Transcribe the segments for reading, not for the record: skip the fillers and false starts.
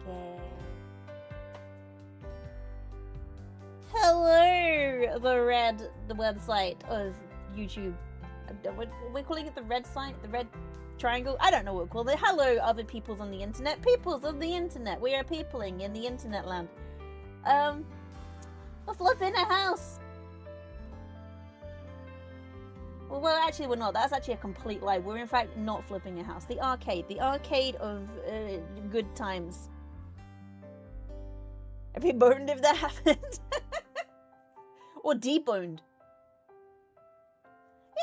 Okay. Hello, the website of YouTube. We're calling it the red site, the red triangle. I don't know what we're calling it. Hello, other peoples on the internet. Peoples of the internet. We are peopling in the internet land. We're flipping a house. Well, actually, we're not. That's actually a complete lie. We're in fact not flipping a house. The arcade of good times. I'd be boned if that happened. Or deboned.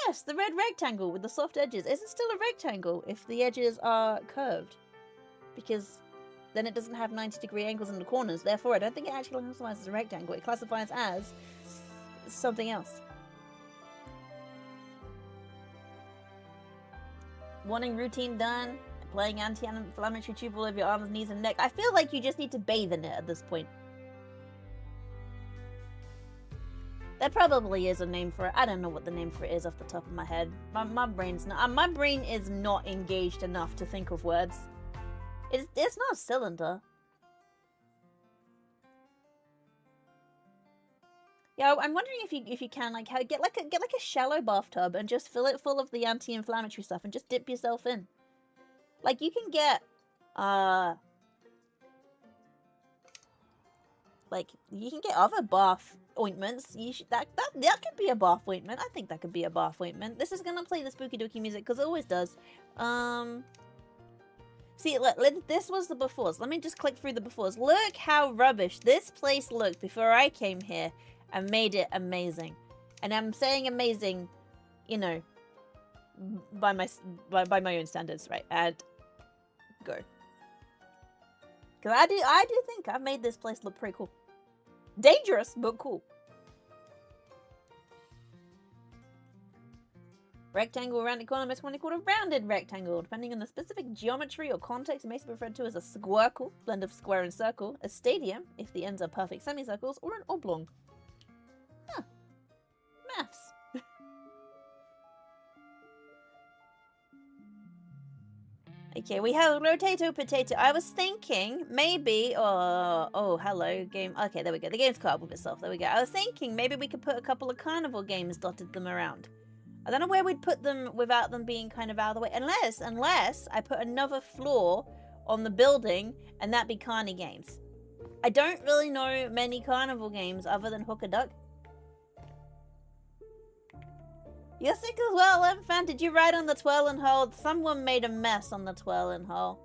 Yes, the red rectangle with the soft edges. Is it still a rectangle if the edges are curved? Because then it doesn't have 90-degree angles in the corners. Therefore, I don't think it actually classifies as a rectangle. It classifies as something else. Morning routine done. Applying anti-inflammatory tube all over your arms, knees, and neck. I feel like you just need to bathe in it at this point. There probably is a name for it. I don't know what the name for it is off the top of my head. My brain's not. My brain is not engaged enough to think of words. It's not a cylinder. Yeah, I'm wondering if you can like get like a shallow bathtub and just fill it full of the anti-inflammatory stuff and just dip yourself in. Like you can get like you can get other bath ointments. That could be a bath ointment. I think that could be a bath ointment. This is gonna play the spooky dooky music because it always does. See, this was the befores. Let me just click through the befores. Look how rubbish this place looked before I came here and made it amazing. And I'm saying amazing, you know, by my own standards, right? And go. Because I do think I've made this place look pretty cool. Dangerous, but cool. Rectangle, rounded corner, most commonly called a rounded rectangle. Depending on the specific geometry or context, it may be referred to as a squircle, blend of square and circle, a stadium, if the ends are perfect semicircles, or an oblong. Huh. Maths. Okay, we have rotato potato. I was thinking maybe, oh, hello, game. Okay, there we go. The game's caught up with itself. There we go. I was thinking maybe we could put a couple of carnival games, dotted them around. I don't know where we'd put them without them being kind of out of the way. Unless I put another floor on the building and that be carny games. I don't really know many carnival games other than Hook a Duck. You're sick as well, Fan. Did you ride on the twirling hole? Someone made a mess on the twirling hole.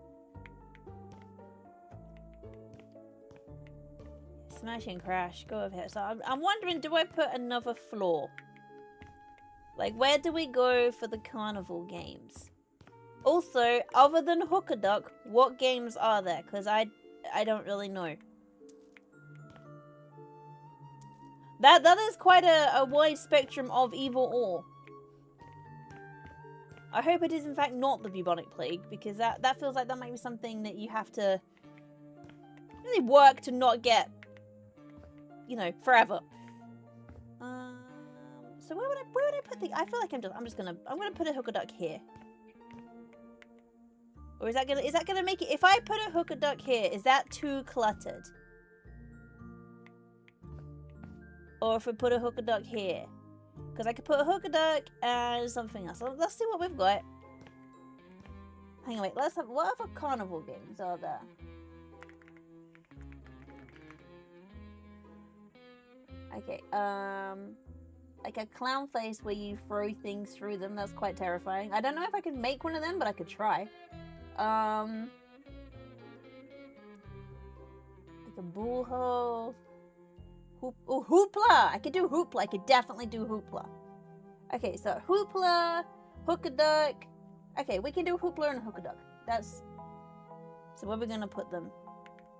Smash and crash. Go over here. So I'm wondering, do I put another floor? Like, where do we go for the carnival games? Also, other than Hook a Duck, what games are there? Because I don't really know. That is quite a wide spectrum of either or. I hope it is in fact not the bubonic plague, because that feels like that might be something that you have to really work to not get, you know, forever. So where would I put the? I feel like I'm gonna put a Hook a Duck here. Or is that gonna make it? If I put a Hook a Duck here, is that too cluttered? Or if we put a Hook a Duck here? Because I could put a Hook a Duck and something else. Let's see what we've got. Hang on, wait. Let's have. What other carnival games are there? Okay. Like a clown face where you throw things through them. That's quite terrifying. I don't know if I could make one of them, but I could try. Like a bull hole. Hoopla! I could do hoopla. I could definitely do hoopla. Okay, so hoopla, Hook a Duck. Okay, we can do hoopla and Hook a Duck. That's... So where are we gonna put them?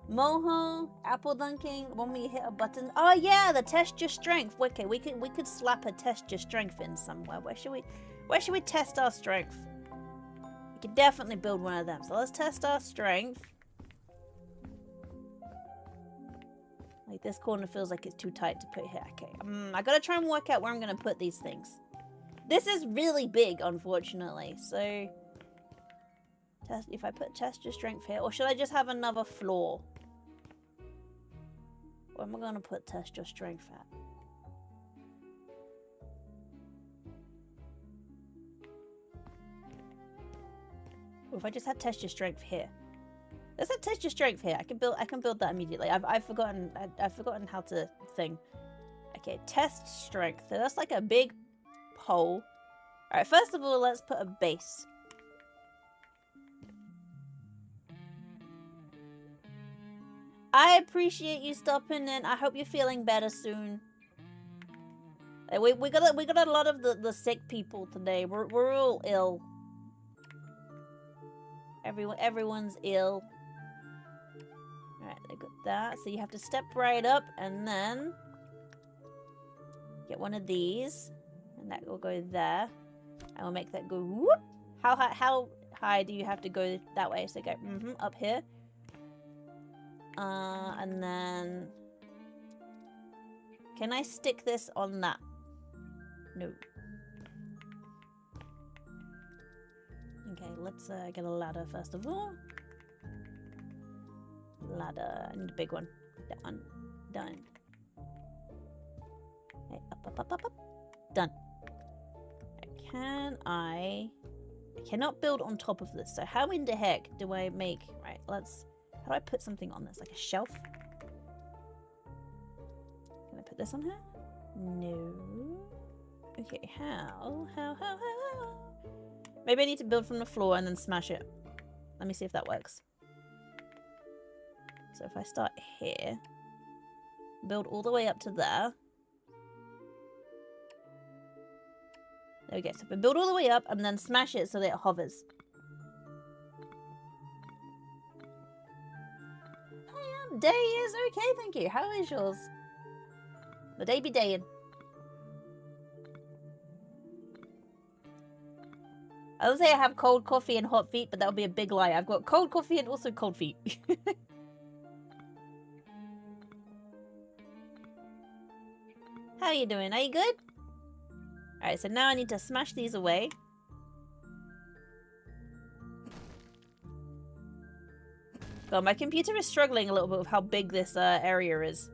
Moho, apple dunking, when we hit a button. Oh yeah, the test your strength. Okay, we could slap a test your strength in somewhere. Where should we test our strength? We could definitely build one of them. So let's test our strength. Like, this corner feels like it's too tight to put here. Okay, I gotta try and work out where I'm gonna put these things. This is really big, unfortunately, so... Test. If I put test your strength here, or should I just have another floor? Where am I gonna put test your strength at? Or if I just had test your strength here. Let's have test your strength here. I can build that immediately. I've forgotten how to thing. Okay, test strength. So that's like a big pole. Alright, first of all, let's put a base. I appreciate you stopping in. I hope you're feeling better soon. We got a lot of the sick people today. We're all ill. Everyone's ill. Alright, I got that. So you have to step right up and then get one of these. And that will go there. And we'll make that go whoop. How high do you have to go that way? So go up here. And then can I stick this on that? No. Okay, let's get a ladder first of all. Ladder. I need a big one. Done. Done. Okay, up. Done. I cannot build on top of this. So how in the heck do I make... Right, let's... How do I put something on this? Like a shelf? Can I put this on here? No. Okay, how? Maybe I need to build from the floor and then smash it. Let me see if that works. So if I start here, build all the way up to there. There we go. So if I build all the way up and then smash it so that it hovers. Day is okay, thank you. How is yours? The day be dayin'. I would say I have cold coffee and hot feet, but that would be a big lie. I've got cold coffee and also cold feet. How are you doing? Are you good? Alright, so now I need to smash these away. God, my computer is struggling a little bit with how big this area is.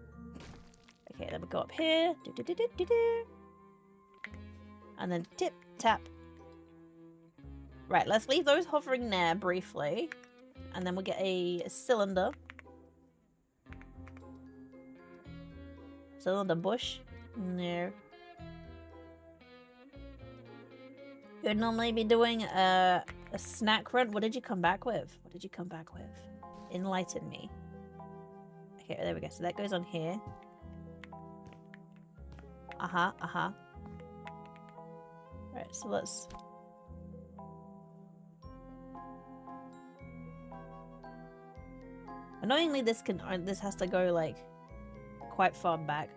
Okay, then we go up here. And then tip, tap. Right, let's leave those hovering there briefly. And then we'll get a cylinder. Cylinder bush. No. You'd normally be doing a snack run. What did you come back with? What did you come back with? Enlighten me. Okay, there we go. So that goes on here. Right, so let's... Annoyingly, this has to go, like, quite far back.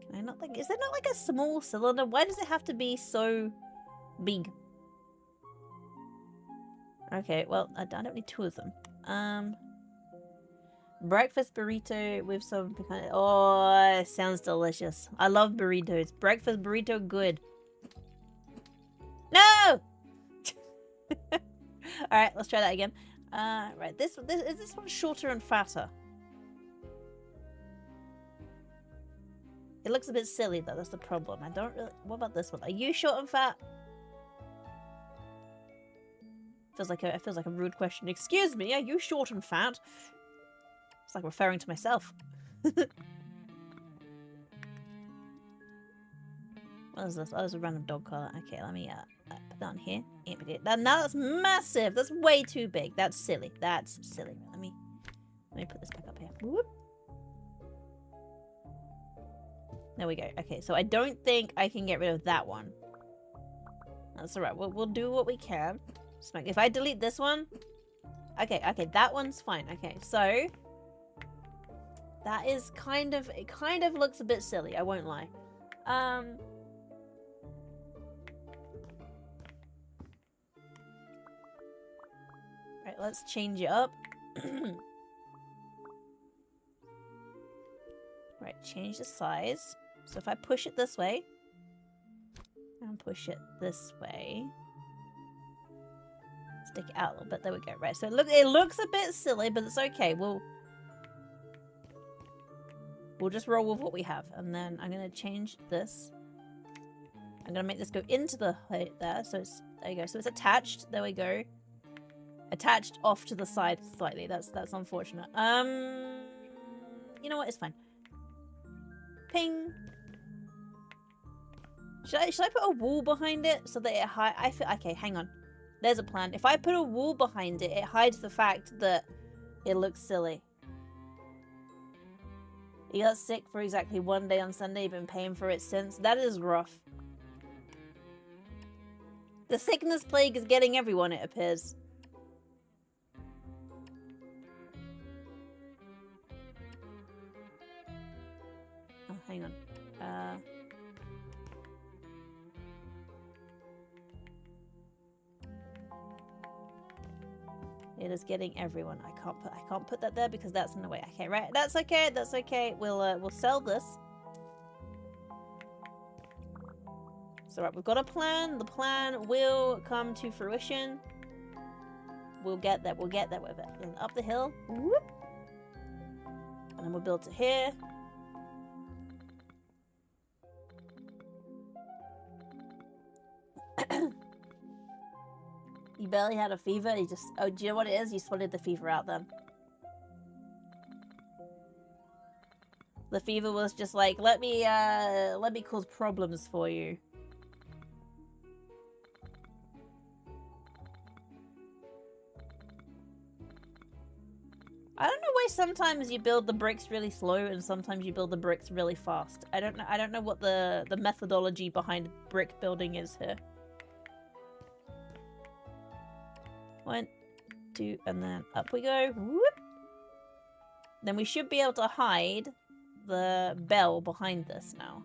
Can I not think... Is there not, like, a small cylinder? Why does it have to be so big? Okay, well, I don't need two of them. Breakfast burrito with some pecan... Oh, it sounds delicious. I love burritos. Breakfast burrito, good. No! Alright, let's try that again. Right, is this one shorter and fatter? It looks a bit silly though, that's the problem. I don't really... What about this one? Are you short and fat? Feels like a rude question. Excuse me, are you short and fat? It's like referring to myself. What is this? Oh, there's a random dog collar. Okay, let me put that on here. Now that's massive. That's way too big. That's silly. That's silly. Let me put this back up here. Whoop. There we go. Okay, so I don't think I can get rid of that one. That's alright. We'll do what we can. If I delete this one... Okay, that one's fine. Okay, so... That is kind of... It kind of looks a bit silly, I won't lie. Right, let's change it up. Right, change the size. So if I push it this way... push it this way. Stick it out a little bit. There we go. Right, so it looks a bit silly, but it's okay. We'll just roll with what we have. And then I'm going to change this. I'm going to make this go into the height there. So it's, there you go. So it's attached. There we go. Attached off to the side slightly. That's unfortunate. You know what? It's fine. Ping. Should I put a wall behind it so that it okay, hang on. There's a plan. If I put a wall behind it, it hides the fact that it looks silly. He got sick for exactly 1 day on Sunday. Been paying for it since. That is rough. The sickness plague is getting everyone, it appears. Oh, hang on. It is getting everyone. I can't put that there because that's in the way. Okay, right. That's okay. That's okay. We'll sell this. So right, we've got a plan. The plan will come to fruition. We'll get there. We'll get there with it. And up the hill. Whoop. And then we'll build to here. You barely had a fever. You just... Oh, do you know what it is? You swallowed the fever out then. The fever was just like, let me cause problems for you. I don't know why sometimes you build the bricks really slow and sometimes you build the bricks really fast. I don't know what the methodology behind brick building is here. 1, 2, and then up we go. Whoop. Then we should be able to hide the bell behind this now.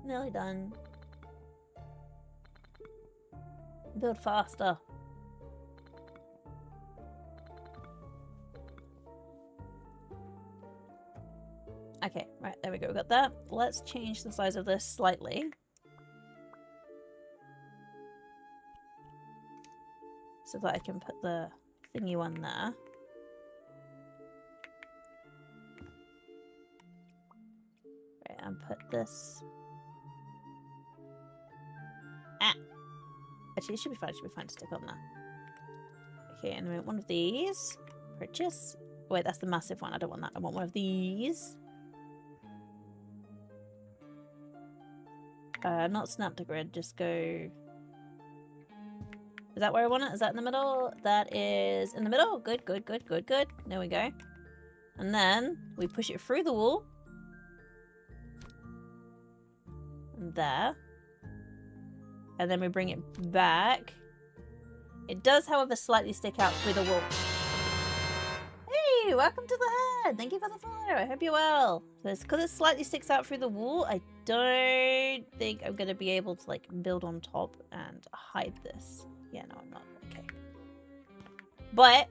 Nearly done. Build faster. Okay, right, there we go. We got that. Let's change the size of this slightly. So that I can put the thingy one there. Right, and put this... Actually, it should be fine. It should be fine to stick on there. Okay, and then one of these. Purchase. Wait, that's the massive one. I don't want that. I want one of these. Not snap to grid. Just go... Is that where I want it? Is that in the middle? That is in the middle. Good, good, good, good, good. There we go. And then we push it through the wall. And there. And then we bring it back. It does, however, slightly stick out through the wall. Hey, welcome to the head. Thank you for the follow. I hope you're well. So it's because it slightly sticks out through the wall. I don't think I'm going to be able to, like, build on top and hide this. Yeah, no, I'm not. Okay. But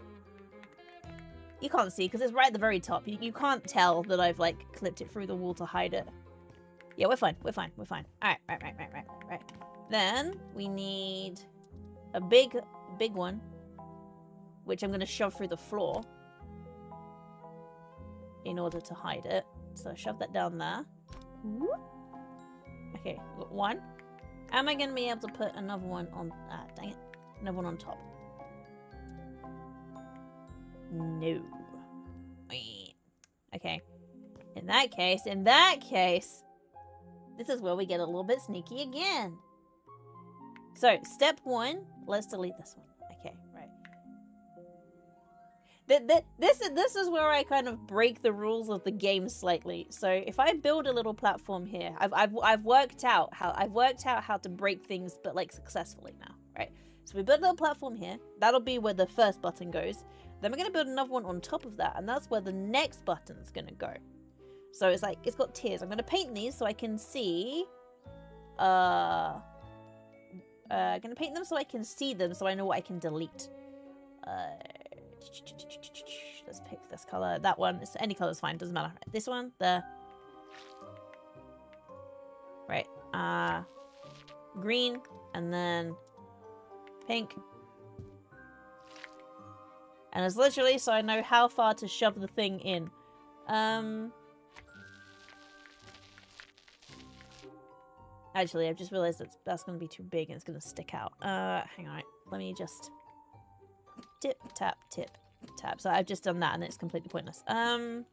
you can't see because it's right at the very top. You can't tell that I've, like, clipped it through the wall to hide it. Yeah, we're fine. We're fine. We're fine. All right, right. Then we need a big one, which I'm going to shove through the floor in order to hide it. So shove that down there. Okay, got one. Am I going to be able to put another one on... dang it. Another one on top. No. Okay. In that case, this is where we get a little bit sneaky again. So, step 1, let's delete this one. Okay, right. This is where I kind of break the rules of the game slightly. So, if I build a little platform here, I've worked out how to break things, but like successfully now, right? So we build a little platform here. That'll be where the first button goes. Then we're going to build another one on top of that, and that's where the next button's going to go. So it's like, it's got tiers. I'm going to paint these so I can see... I'm going to paint them so I can see them so I know what I can delete. Let's pick this color. That one. Any color is fine. Doesn't matter. This one. There. Right. Green. And then pink. And it's literally so I know how far to shove the thing in. Actually, I've just realized that's going to be too big and it's going to stick out. Hang on. Let me just... Tip, tap, tip, tap. So I've just done that and it's completely pointless. And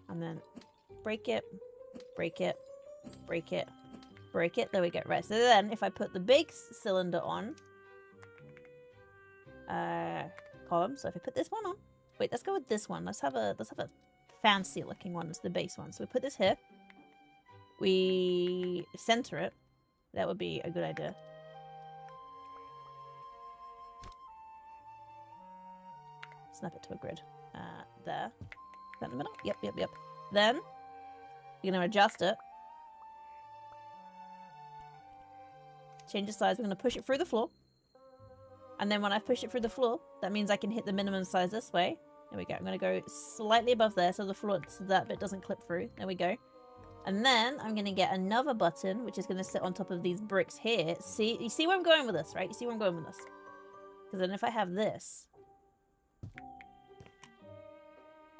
then break it, break it, break it, break it. There we go. Right. So then if I put the big cylinder on... column. So if I put this one on... Wait, let's go with this one. Let's have a fancy looking one. It's the base one. So we put this here. We center it. That would be a good idea. Snap it to a grid. There. Is that in the middle? Yep, yep, yep. Then, you're going to adjust it. Change the size. We're going to push it through the floor. And then when I push it through the floor, that means I can hit the minimum size this way. There we go. I'm going to go slightly above there so the floor, so that bit doesn't clip through. There we go. And then I'm going to get another button, which is going to sit on top of these bricks here. See, you see where I'm going with this, right? You see where I'm going with this? Because then if I have this...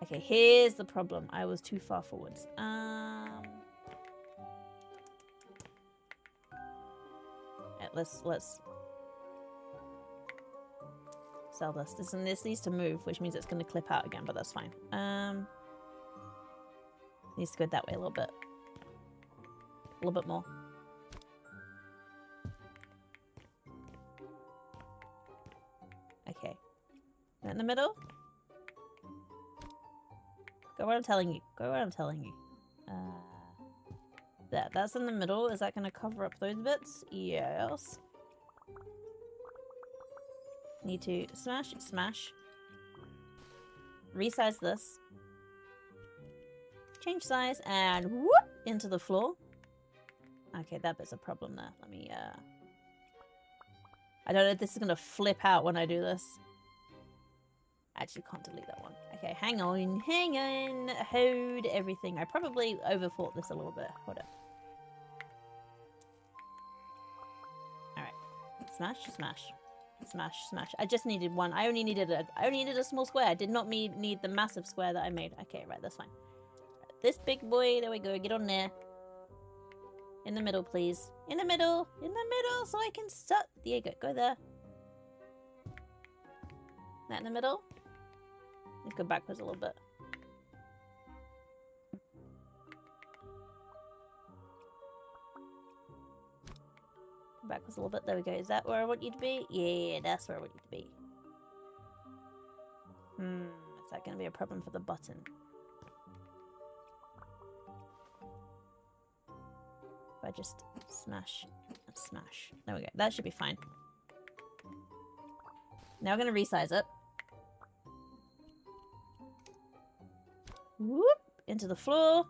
Okay, here's the problem. I was too far forwards. Let's sell this. This needs to move, which means it's going to clip out again, but that's fine. Needs to go that way a little bit. A little bit more. Okay. In the middle? Go where I'm telling you. Go where I'm telling you. There. That's in the middle. Is that going to cover up those bits? Yes. Need to smash, smash. Resize this. Change size and whoop into the floor. Okay, that bit's a problem there. Let me, I don't know if this is going to flip out when I do this. I actually can't delete that one. Okay, hang on, hold everything. I probably overthought this a little bit. Hold up. Alright. Smash, smash. Smash, smash. I just needed one. I only needed a small square. I did not need the massive square that I made. Okay, right, that's fine. This big boy, there we go. Get on there. In the middle, please. In the middle. In the middle, so I can start. There you go. Go there. That in the middle. Let's go backwards a little bit. Backwards a little bit. There we go. Is that where I want you to be? Yeah, that's where I want you to be. Is that going to be a problem for the button? If I just smash and smash. There we go. That should be fine. Now we're going to resize it. Whoop! Into the floor.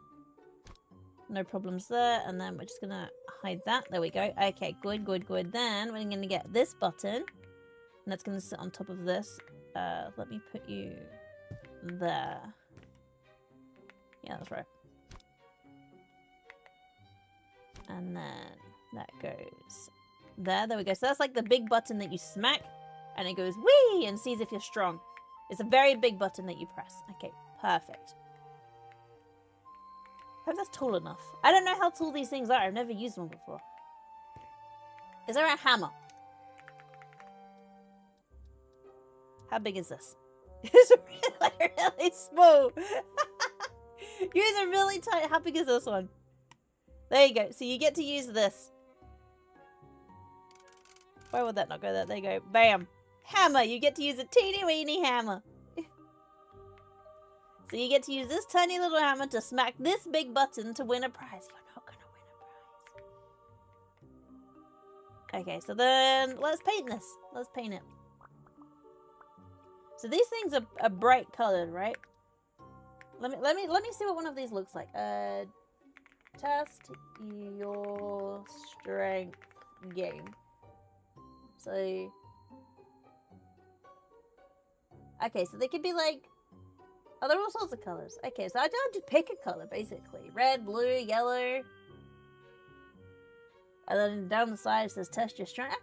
No problems there. And then we're just going to hide that. There we go. Okay, good, good, good. Then we're going to get this button. And that's going to sit on top of this. Let me put you there. Yeah, that's right. And then that goes there. There we go. So that's like the big button that you smack. And it goes whee and sees if you're strong. It's a very big button that you press. Okay, perfect. I hope that's tall enough. I don't know how tall these things are. I've never used one before. Is there a hammer? How big is this? It's really small. Yours are really tight. How big is this one? There you go. So you get to use this. Why would that not go there? There you go. Bam. Hammer. You get to use a teeny weeny hammer. So you get to use this tiny little hammer to smack this big button to win a prize. You're not going to win a prize. Okay, so then let's paint this. Let's paint it. So these things are bright colored, right? Let me see what one of these looks like. Test your strength game. So, okay, so they could be like, oh, there are all sorts of colors. Okay, so I don't just pick a color basically: red, blue, yellow, and then down the side it says test your strength.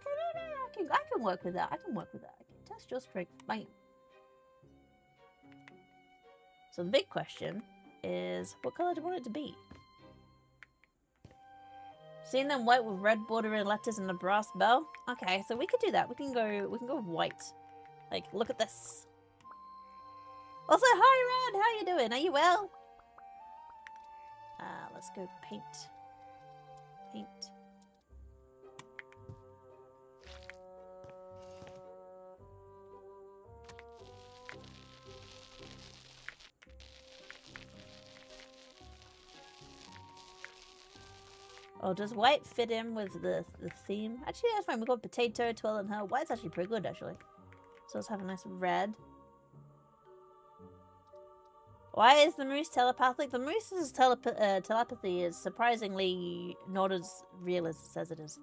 Okay, no, I can work with that. I can work with that. Okay, test your strength. Fine. So the big question is, what color do you want it to be? Seeing them white with red bordering letters and a brass bell. Okay, so we could do that. We can go with white. Like, look at this. Also, hi Red, how you doing? Are you well? Let's go paint. Paint. Oh, does white fit in with the theme? Actually, that's fine. We've got potato, twirl, and her. White's actually pretty good, actually. So let's have a nice red. Why is the moose telepathic? The moose's telepathy is surprisingly not as real as it says it is.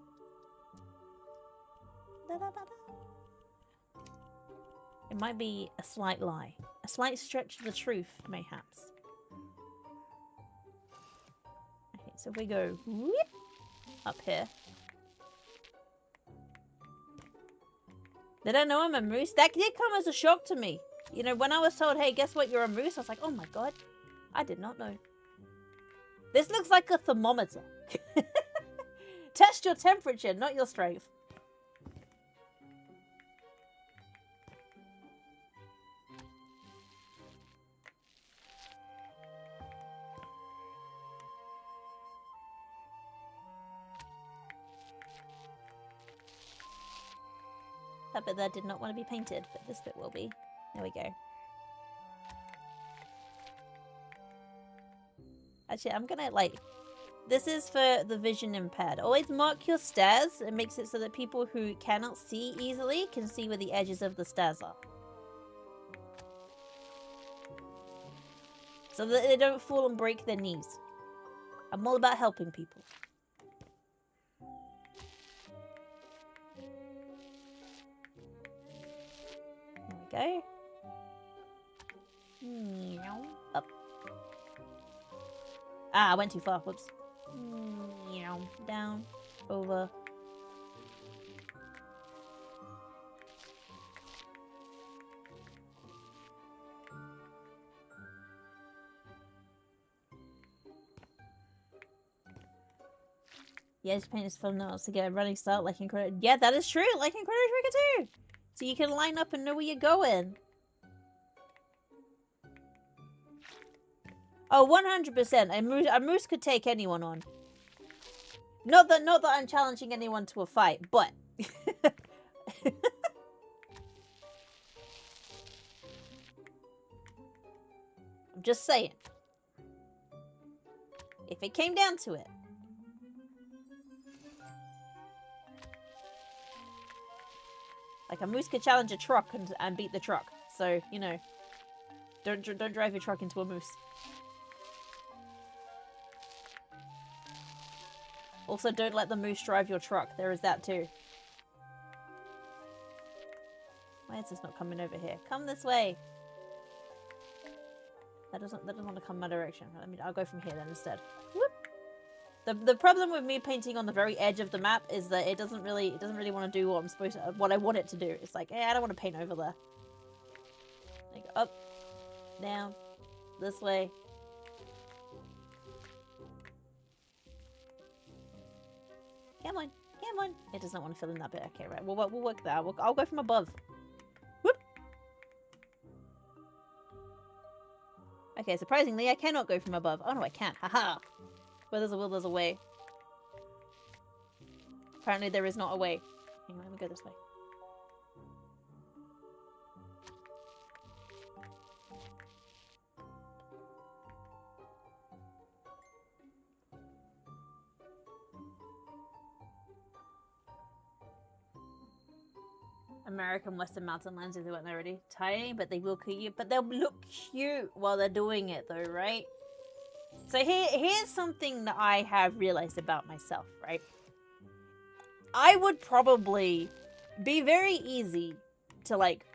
It might be a slight lie. A slight stretch of the truth, mayhaps. Okay, so if we go whoop, up here. They don't know I'm a moose? That did come as a shock to me. You know, when I was told, hey, guess what, you're a moose? I was like, oh my god, I did not know. This looks like a thermometer. Test your temperature, not your strength. That bit there did not want to be painted, but this bit will be. There we go. Actually, I'm gonna, like... This is for the vision impaired. Always mark your stairs. It makes it so that people who cannot see easily can see where the edges of the stairs are. So that they don't fall and break their knees. I'm all about helping people. There we go. Up. Ah, I went too far. Whoops. Down. Over. Yeah, just paint his thumbnails to get a running start like in Chrono. Yeah, that is true. Like in Chrono Trigger 2. So you can line up and know where you're going. Oh, 100%. A moose could take anyone on. Not that I'm challenging anyone to a fight, but I'm just saying. If it came down to it. Like a moose could challenge a truck and beat the truck. So, you know, don't drive your truck into a moose. Also, don't let the moose drive your truck. There is that too. Why is this not coming over here? Come this way. That doesn't want to come my direction. I'll go from here then instead. Whoop. The problem with me painting on the very edge of the map is that it doesn't really want to do what I want it to do. It's like, hey, I don't want to paint over there. Like up, down, this way. Come on, come on. It does not want to fill in that bit. Okay, right. We'll work that. I'll go from above. Whoop. Okay, surprisingly, I cannot go from above. Oh no, I can. Haha. Where there's a will, there's a way. Apparently, there is not a way. Hang on, let me go this way. American Western mountain lions if they weren't already. Tiny, but they will kill you. But they'll look cute while they're doing it though, right? So here's something that I have realized about myself, right? I would probably be very easy to like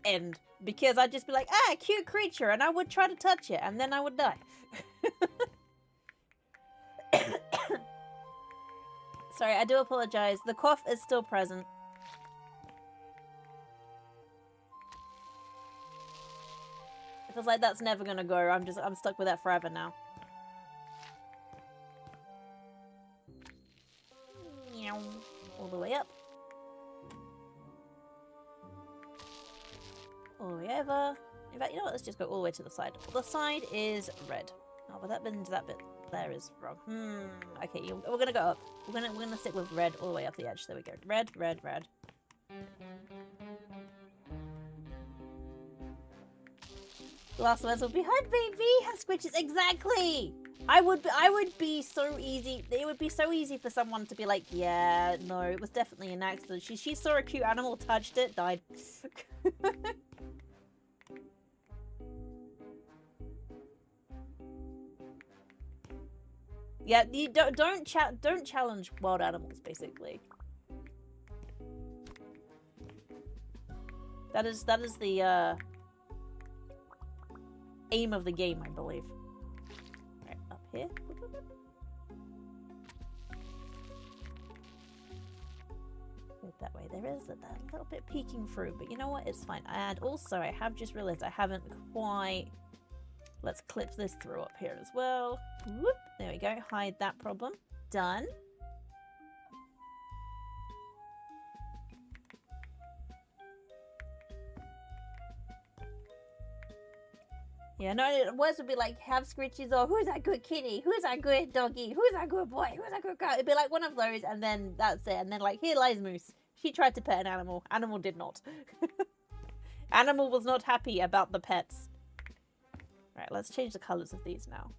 end because I'd just be like, ah, cute creature, and I would try to touch it and then I would die. Sorry, I do apologize. The cough is still present. It feels like that's never gonna go. I'm stuck with that forever now. All the way up. All the way over. In fact, you know what? Let's just go all the way to the side. The side is red. Oh, but that means that bit there is wrong. Okay, we're gonna go up. We're gonna stick with red all the way up the edge. There we go. Red, red, red. The last words will be "Hi, baby." Have squitches exactly. I would be so easy. It would be so easy for someone to be like, yeah, no, it was definitely an accident. She saw a cute animal, touched it, died. Yeah, you don't challenge wild animals, basically. That is the aim of the game, I believe. Right, up here. That way. There is that little bit peeking through, but you know what? It's fine. And also, I have just realized I haven't quite... Let's clip this through up here as well. Whoop. There we go. Hide that problem. Done. Yeah, no, words would be like, have scritches, or who's that good kitty? Who's that good doggy? Who's that good boy? Who's that good girl? It'd be like one of those, and then that's it. And then like, here lies Moose. She tried to pet an animal. Animal did not. Animal was not happy about the pets. Right, let's change the colors of these now.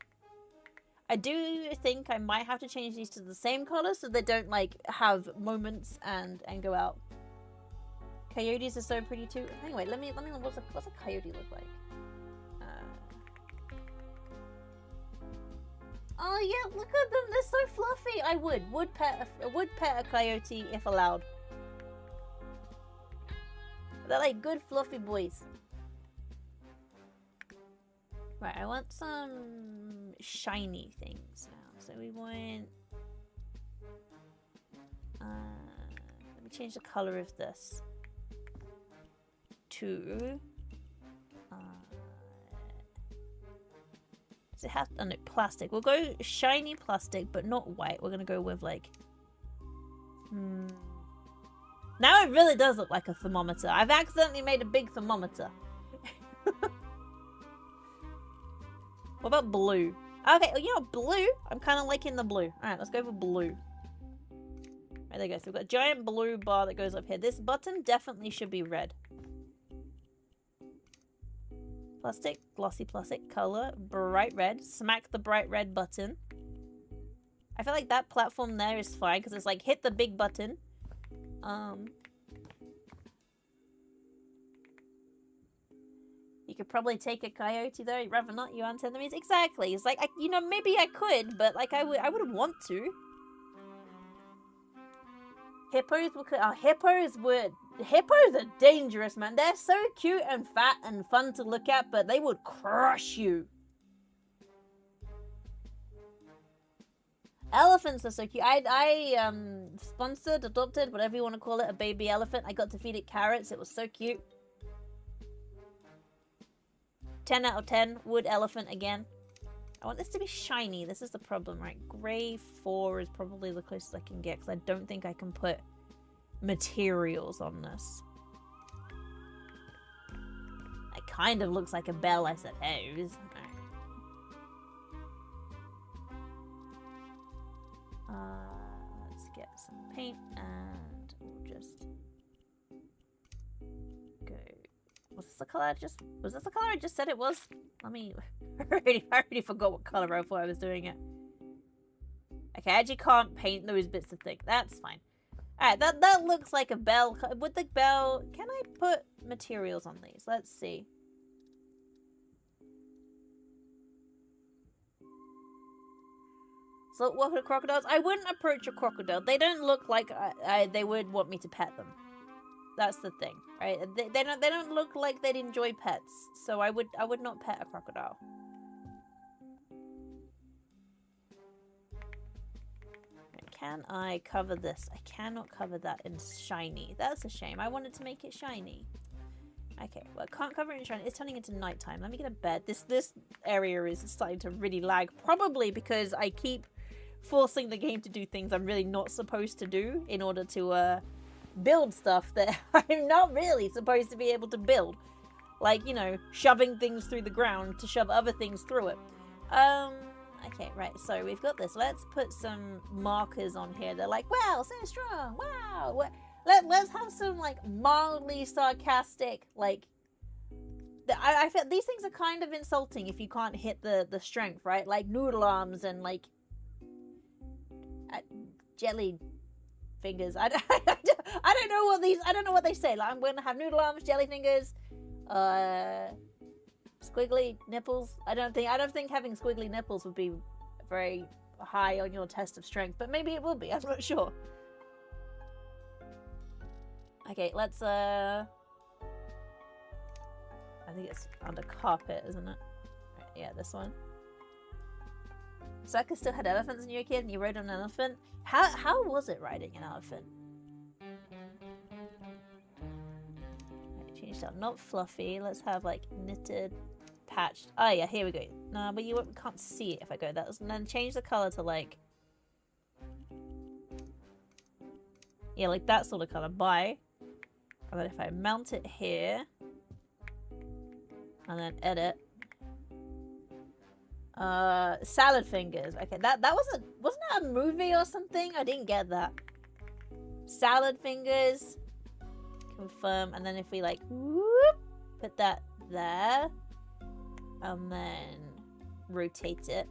I do think I might have to change these to the same color so they don't like have moments and go out. Coyotes are so pretty too. Anyway, let me what's a coyote look like? Oh yeah, look at them. They're so fluffy. I would pet a coyote if allowed. They're like good fluffy boys. Right, I want some shiny things now. So we want... let me change the color of this to... does it have... Oh no, plastic. We'll go shiny plastic, but not white. We're going to go with like... Now it really does look like a thermometer. I've accidentally made a big thermometer. What about blue? Okay, well, you know, blue. I'm kind of liking the blue. Alright, let's go for blue. Right, there you go. So we've got a giant blue bar that goes up here. This button definitely should be red. Plastic, glossy plastic, color, bright red. Smack the bright red button. I feel like that platform there is fine because it's like hit the big button. You could probably take a coyote though. You'd rather not. You aren't enemies. Exactly. It's like, you know, maybe I could, but like I wouldn't want to. Hippos hippos are dangerous, man. They're so cute and fat and fun to look at, but they would crush you. Elephants are so cute. I sponsored, adopted, whatever you want to call it, a baby elephant. I got to feed it carrots. It was so cute. 10 out of 10. Wood elephant again. I want this to be shiny. This is the problem, right? Gray 4 is probably the closest I can get because I don't think I can put materials on this. It kind of looks like a bell, I suppose. Let's get some paint and we'll just go. Was this the color I just said it was? Let me... I already forgot what color I thought I was doing it. Okay, I actually can't paint those bits of thick. That's fine. Alright, that looks like a bell. With the bell, can I put materials on these? Let's see. So what are crocodiles? I wouldn't approach a crocodile. They don't look like they would want me to pet them. That's the thing, right? They don't look like they'd enjoy pets. So I would not pet a crocodile. Can I cover this? I cannot cover that in shiny. That's a shame. I wanted to make it shiny. Okay, well, I can't cover it in shiny. It's turning into nighttime. Let me get a bed. This area is starting to really lag. Probably because I keep forcing the game to do things I'm really not supposed to do in order to build stuff that I'm not really supposed to be able to build. Like, you know, shoving things through the ground to shove other things through it. Okay, right, so we've got this. Let's put some markers on here. They're like, wow, so strong, wow. Let's have some, like, mildly sarcastic, like... I feel these things are kind of insulting if you can't hit the strength, right? Like noodle arms and, like... jelly fingers. I don't know what these... I don't know what they say. Like, I'm going to have noodle arms, jelly fingers, squiggly nipples. I don't think having squiggly nipples would be very high on your test of strength, but maybe it will be. I'm not sure. Okay, let's I think it's under carpet, isn't it? Right, yeah, this one. Circus still had elephants when you were a kid and you rode on an elephant? How was it riding an elephant? Right, change that. Not fluffy. Let's have like knitted, patched. Oh yeah, here we go. No, but you can't see it if I go that. And then change the color to like... yeah, like that sort of color. Bye. And then if I mount it here... and then edit. Salad fingers. Okay, that wasn't that a movie or something? I didn't get that. Salad fingers. Confirm. And then if we like whoop, put that there. And then rotate it.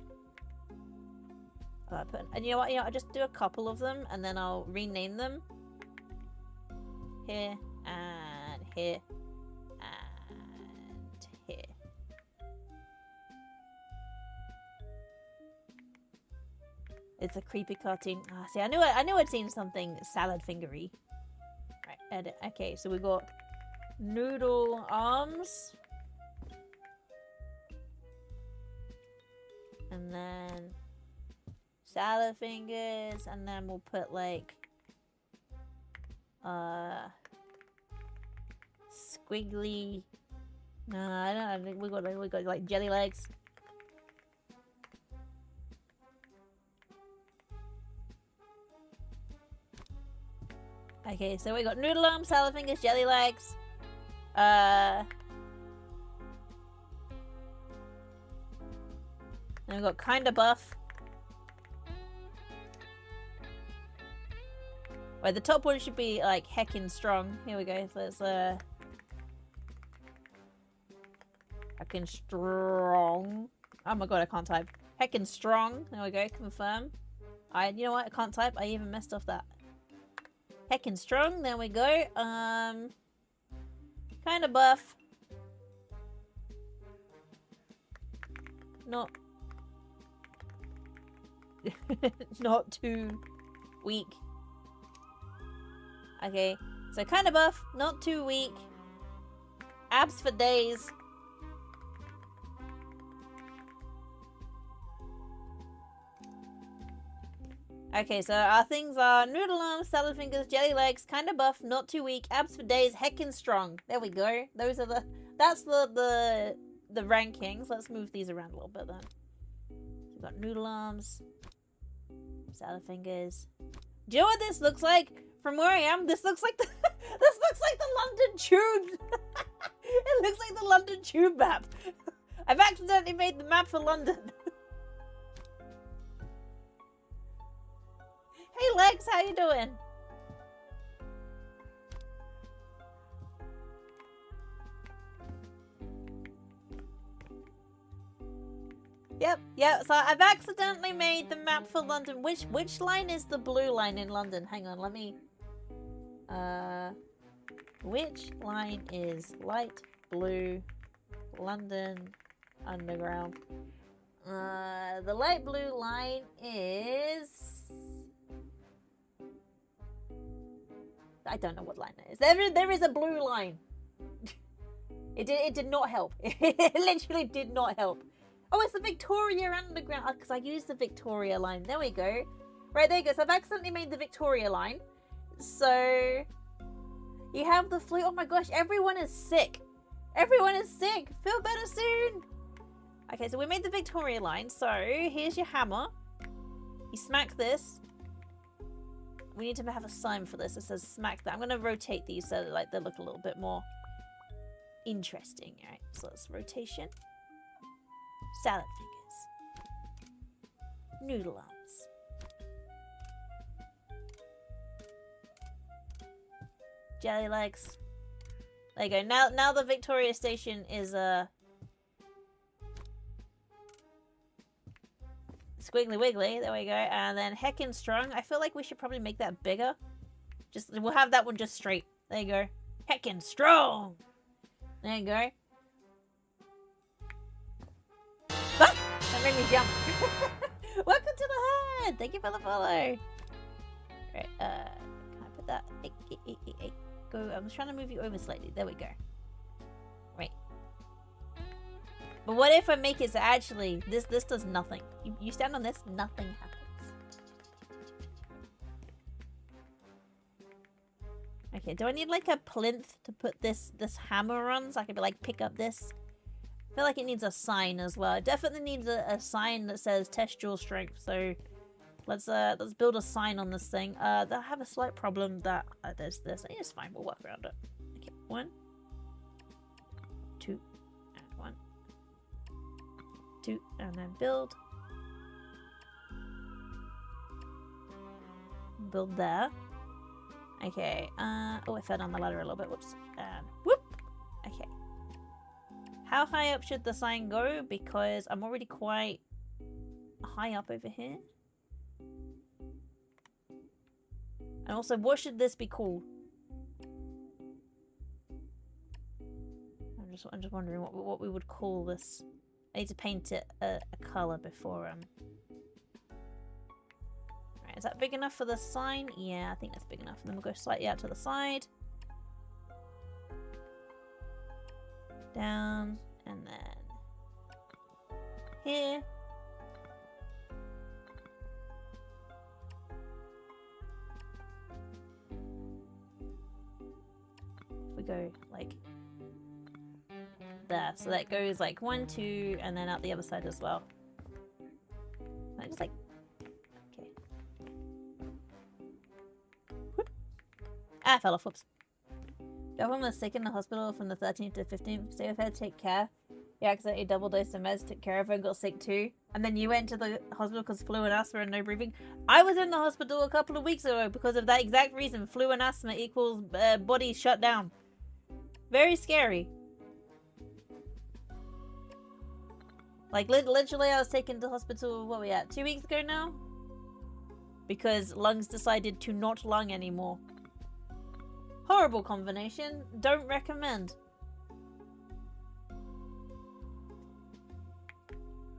And you know what? I'll just do a couple of them and then I'll rename them. Here and here. Here. It's a creepy cartoon. Ah, see, I knew I'd seen something salad fingery. Right, edit. Okay, so we got noodle arms. And then salad fingers, and then we'll put like squiggly. No, I don't. We got like jelly legs. Okay, so we got noodle arms, salad fingers, jelly legs. Then we got kinda buff. Right, the top one should be like heckin' strong. Here we go. Let's heckin' strong. Oh my god, I can't type. Heckin' strong. There we go. Confirm. You know what? I can't type. I even messed off that. Heckin' strong. There we go. Kinda buff. Not. Not too weak. Okay. So kinda buff. Not too weak. Abs for days. Okay, so our things are noodle arms, salad fingers, jelly legs, kinda buff, not too weak, abs for days, heckin' strong. There we go. Those are that's the rankings. Let's move these around a little bit then. We've got noodle arms, salad fingers. Do you know what this looks like? From where I am, this looks like the this looks like the London Tube. It looks like the London Tube map. I've accidentally made the map for London. Hey Lex, how you doing? Yep. So I've accidentally made the map for London. Which line is the blue line in London? Hang on, let me Which line is light blue London Underground? The light blue line is... I don't know what line it is. There is a blue line. It did not help. It literally did not help. Oh, it's the Victoria Underground. Because I used the Victoria line. There we go. Right, there you go. So I've accidentally made the Victoria line. So you have the flu. Oh my gosh, everyone is sick. Everyone is sick. Feel better soon. Okay, so we made the Victoria line. So here's your hammer. You smack this. We need to have a sign for this. It says smack that. I'm going to rotate these so that, like, they look a little bit more interesting. All right, so that's rotation. Salad fingers. Noodle arms. Jelly legs. There you go. Now the Victoria Station is squiggly wiggly. There we go. And then heckin' strong. I feel like we should probably make that bigger. We'll have that one just straight. There you go. Heckin' strong. There you go. Ah! That made me jump. Welcome to the herd. Thank you for the follow. Right. Can I put that? Go. I'm just trying to move you over slightly. There we go. Right. But what if I make it so actually this does nothing? You stand on this, nothing happens. Okay, do I need like a plinth to put this hammer on so I can like pick up this? I feel like it needs a sign as well. It definitely needs a sign that says test your strength. So let's build a sign on this thing. I have a slight problem that there's this. It's fine. We'll work around it. Okay, 1, 2, and 1, 2, and then build. Build there. Okay. Oh, I fell down the ladder a little bit. Whoops. And whoop. Okay. How high up should the sign go? Because I'm already quite high up over here. And also, what should this be called? I'm just wondering what we would call this. I need to paint it a color before Right, is that big enough for the sign? Yeah, I think that's big enough. And then we'll go slightly out to the side. Down, and then here. We go like there, so that goes like 1, 2, and then out the other side as well. I just like okay. Whoop. Ah, I fell off. Whoops. Everyone was sick in the hospital from the 13th to 15th. Stay with her, take care. You accidentally double dosed the meds, took care of her, and got sick too. And then you went to the hospital because flu and asthma and no breathing. I was in the hospital a couple of weeks ago because of that exact reason. Flu and asthma equals body shut down. Very scary. Like, literally, I was taken to hospital, what were we at, 2 weeks ago now? Because lungs decided to not lung anymore. Horrible combination. Don't recommend.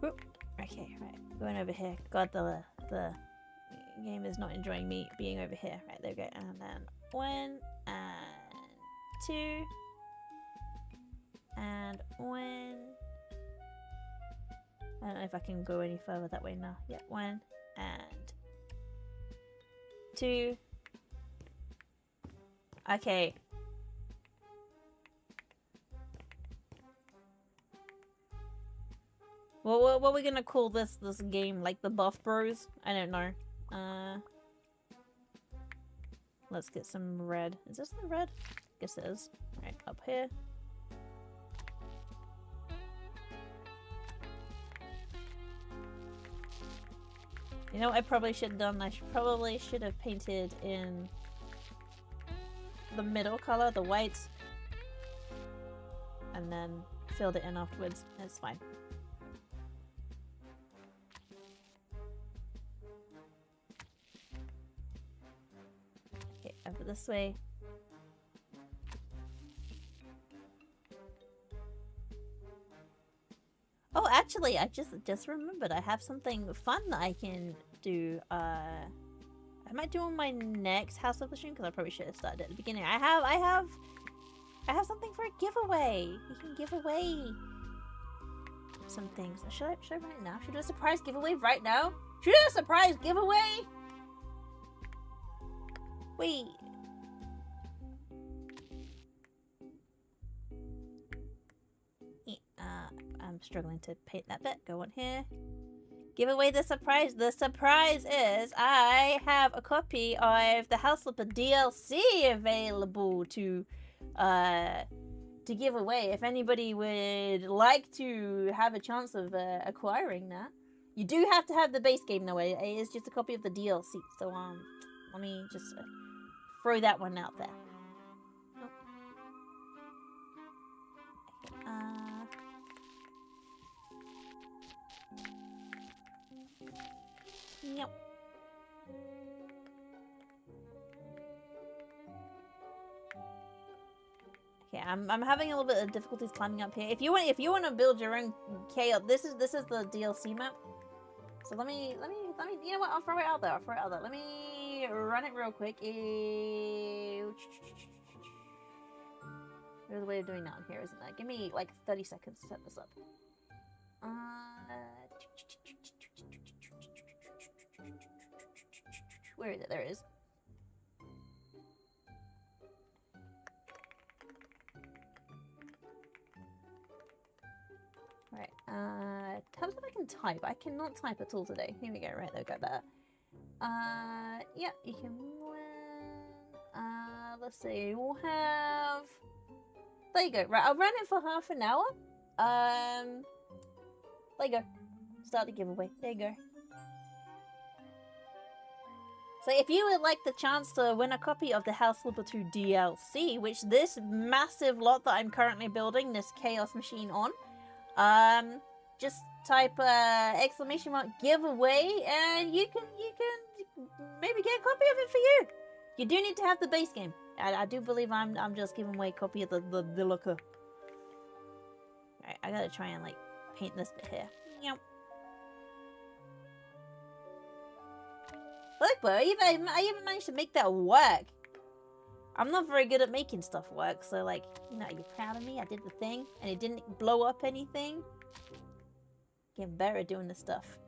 Whoop. Okay, right. Going over here. God, the game is not enjoying me being over here. Right, there we go. And then 1, and 2, and 1. I don't know if I can go any further that way now. Yeah, 1, and 2. Okay. What are we gonna call this game? Like the Buff Bros? I don't know. Let's get some red. Is this the red? Guess it is. Right, up here. You know what I probably should have done? I probably should have painted in the middle color, the white, and then filled it in afterwards. It's fine. Okay, over this way. actually, I just remembered I have something fun that I can do. I might do on my next House of the Stream because I probably should have started at the beginning. I have something for a giveaway. You can give away some things. Should I run it now? Should I do a surprise giveaway right now? Should I do a surprise giveaway? Wait. I'm struggling to paint that bit. Go on here. Give away the surprise. The surprise is I have a copy of the House Flipper DLC available to give away. If anybody would like to have a chance of acquiring that, you do have to have the base game though. It is just a copy of the DLC. So let me just throw that one out there. Yep. Okay, I'm having a little bit of difficulties climbing up here. If you want to build your own chaos, this is the DLC map. So let me you know what? I'll throw it out there. Let me run it real quick. There's a way of doing that on here, isn't there? Give me like 30 seconds to set this up. Where is it? There it is. Alright, tell us if I can type. I cannot type at all today. Here we go, right, there we go, better. Yeah, you can win. Let's see, we'll have... There you go, right, I'll run it for half an hour. There you go. Start the giveaway. There you go. So if you would like the chance to win a copy of the House Flipper 2 DLC, which this massive lot that I'm currently building, this Chaos Machine on, just type exclamation mark giveaway and you can maybe get a copy of it for you. You do need to have the base game. I do believe I'm just giving away a copy of the looker. Alright, I gotta try and like paint this bit here. Yep. Look, bro, I even managed to make that work. I'm not very good at making stuff work, so like, you know, you're proud of me? I did the thing, and it didn't blow up anything. Getting better at doing this stuff.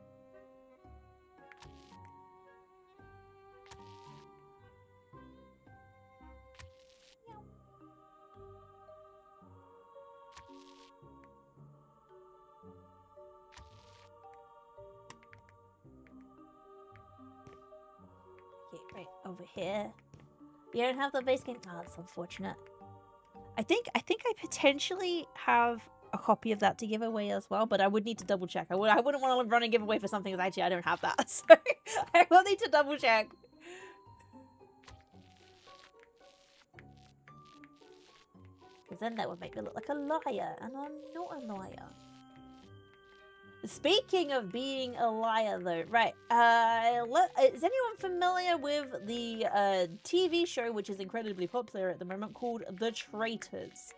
Okay, right over here. You don't have the base game. Oh, that's unfortunate. I think I potentially have a copy of that to give away as well, but I would need to double check. I wouldn't want to run a giveaway for something that actually I don't have that. So I will need to double check. Because then that would make me look like a liar, and I'm not a liar. Speaking of being a liar, though, right, is anyone familiar with the TV show, which is incredibly popular at the moment, called The Traitors?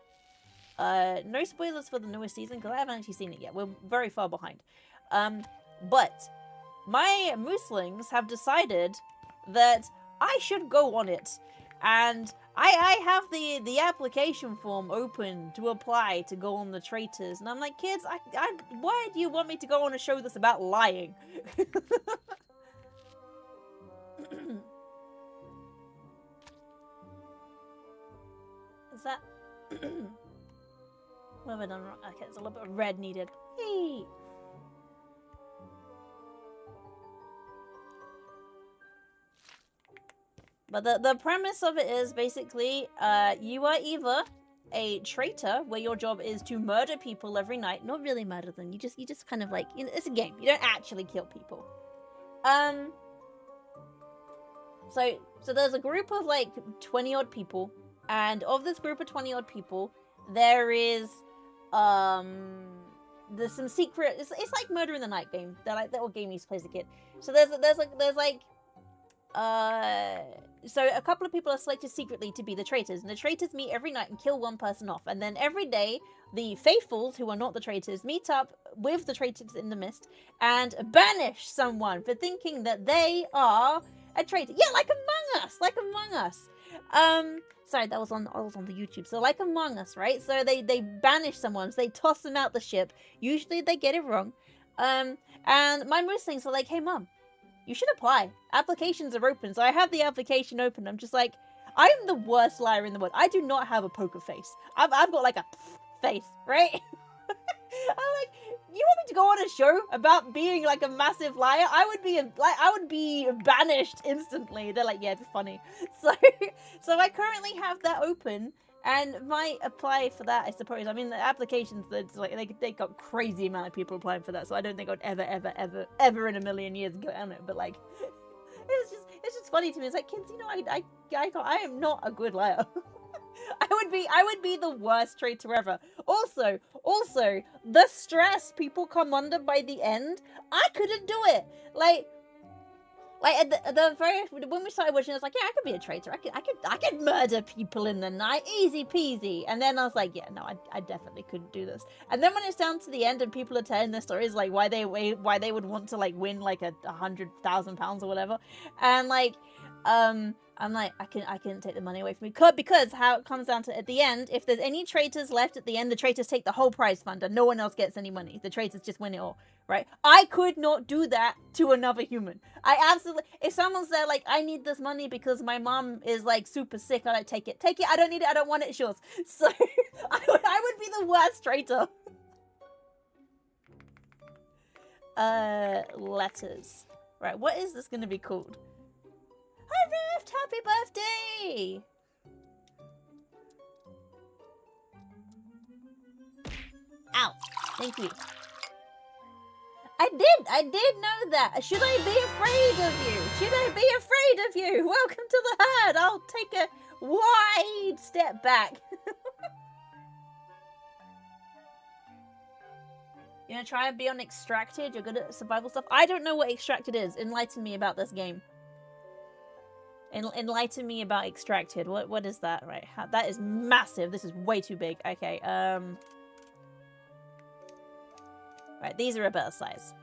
No spoilers for the newest season, because I haven't actually seen it yet. We're very far behind. But my mooslings have decided that I should go on it, and I have the application form open to apply to go on The Traitors, and I'm like, kids, why do you want me to go on a show that's about lying? Is that... What have I done wrong? Okay, there's a little bit of red needed. Hey! But the premise of it is basically, you are either a traitor, where your job is to murder people every night. Not really murder them. You just kind of like, you know, it's a game. You don't actually kill people. So there's a group of like 20 odd people, and of this group of 20 odd people, there is there's some secret. It's like Murder in the Night game. That old game you used to play as a kid. So there's like So a couple of people are selected secretly to be the traitors, and the traitors meet every night and kill one person off, and then every day the faithfuls, who are not the traitors, meet up with the traitors in the mist and banish someone for thinking that they are a traitor. Yeah, like Among Us, like Among Us. Sorry, I was on the YouTube. So like Among Us, right? So they banish someone, so they toss them out the ship. Usually they get it wrong. And my mood things are like, hey mom, you should apply. Applications are open. So I have the application open. I'm just like, I'm the worst liar in the world. I do not have a poker face. I've got like a face, right? I'm like, you want me to go on a show about being like a massive liar? I would be banished instantly. They're like, yeah, it's funny. So I currently have that open and might apply for that, I suppose. I mean, the applications, it's like they got crazy amount of people applying for that, so I don't think I'd ever in a million years go on it. But like, it's just funny to me. It's like, kids, you know, I am not a good liar. I would be the worst traitor ever. Also, the stress people come under by the end, I couldn't do it. Like at the very when we started watching, I was like, yeah, I could be a traitor. I could murder people in the night, easy peasy. And then I was like, yeah, no, I definitely couldn't do this. And then when it's down to the end and people are telling their stories, like why they would want to like win like £100,000 or whatever, and like I'm like, I couldn't take the money away from me. Because how it comes down to at the end, if there's any traitors left at the end, the traitors take the whole prize fund and no one else gets any money. The traitors just win it all, right? I could not do that to another human. I absolutely, if someone's there like, I need this money because my mom is like super sick, I like, take it. I don't need it, I don't want it, it's yours. So I would be the worst traitor. Letters. Right, what is this gonna be called? Hi Rift, happy birthday! Ow, thank you. I did know that. Should I be afraid of you? Should I be afraid of you? Welcome to the herd. I'll take a wide step back. You gonna try and be on Extracted? You're good at survival stuff? I don't know what Extracted is. Enlighten me about this game. Enlighten me about Extracted. What is that? Right, that is massive. This is way too big. Okay, right, these are a better size.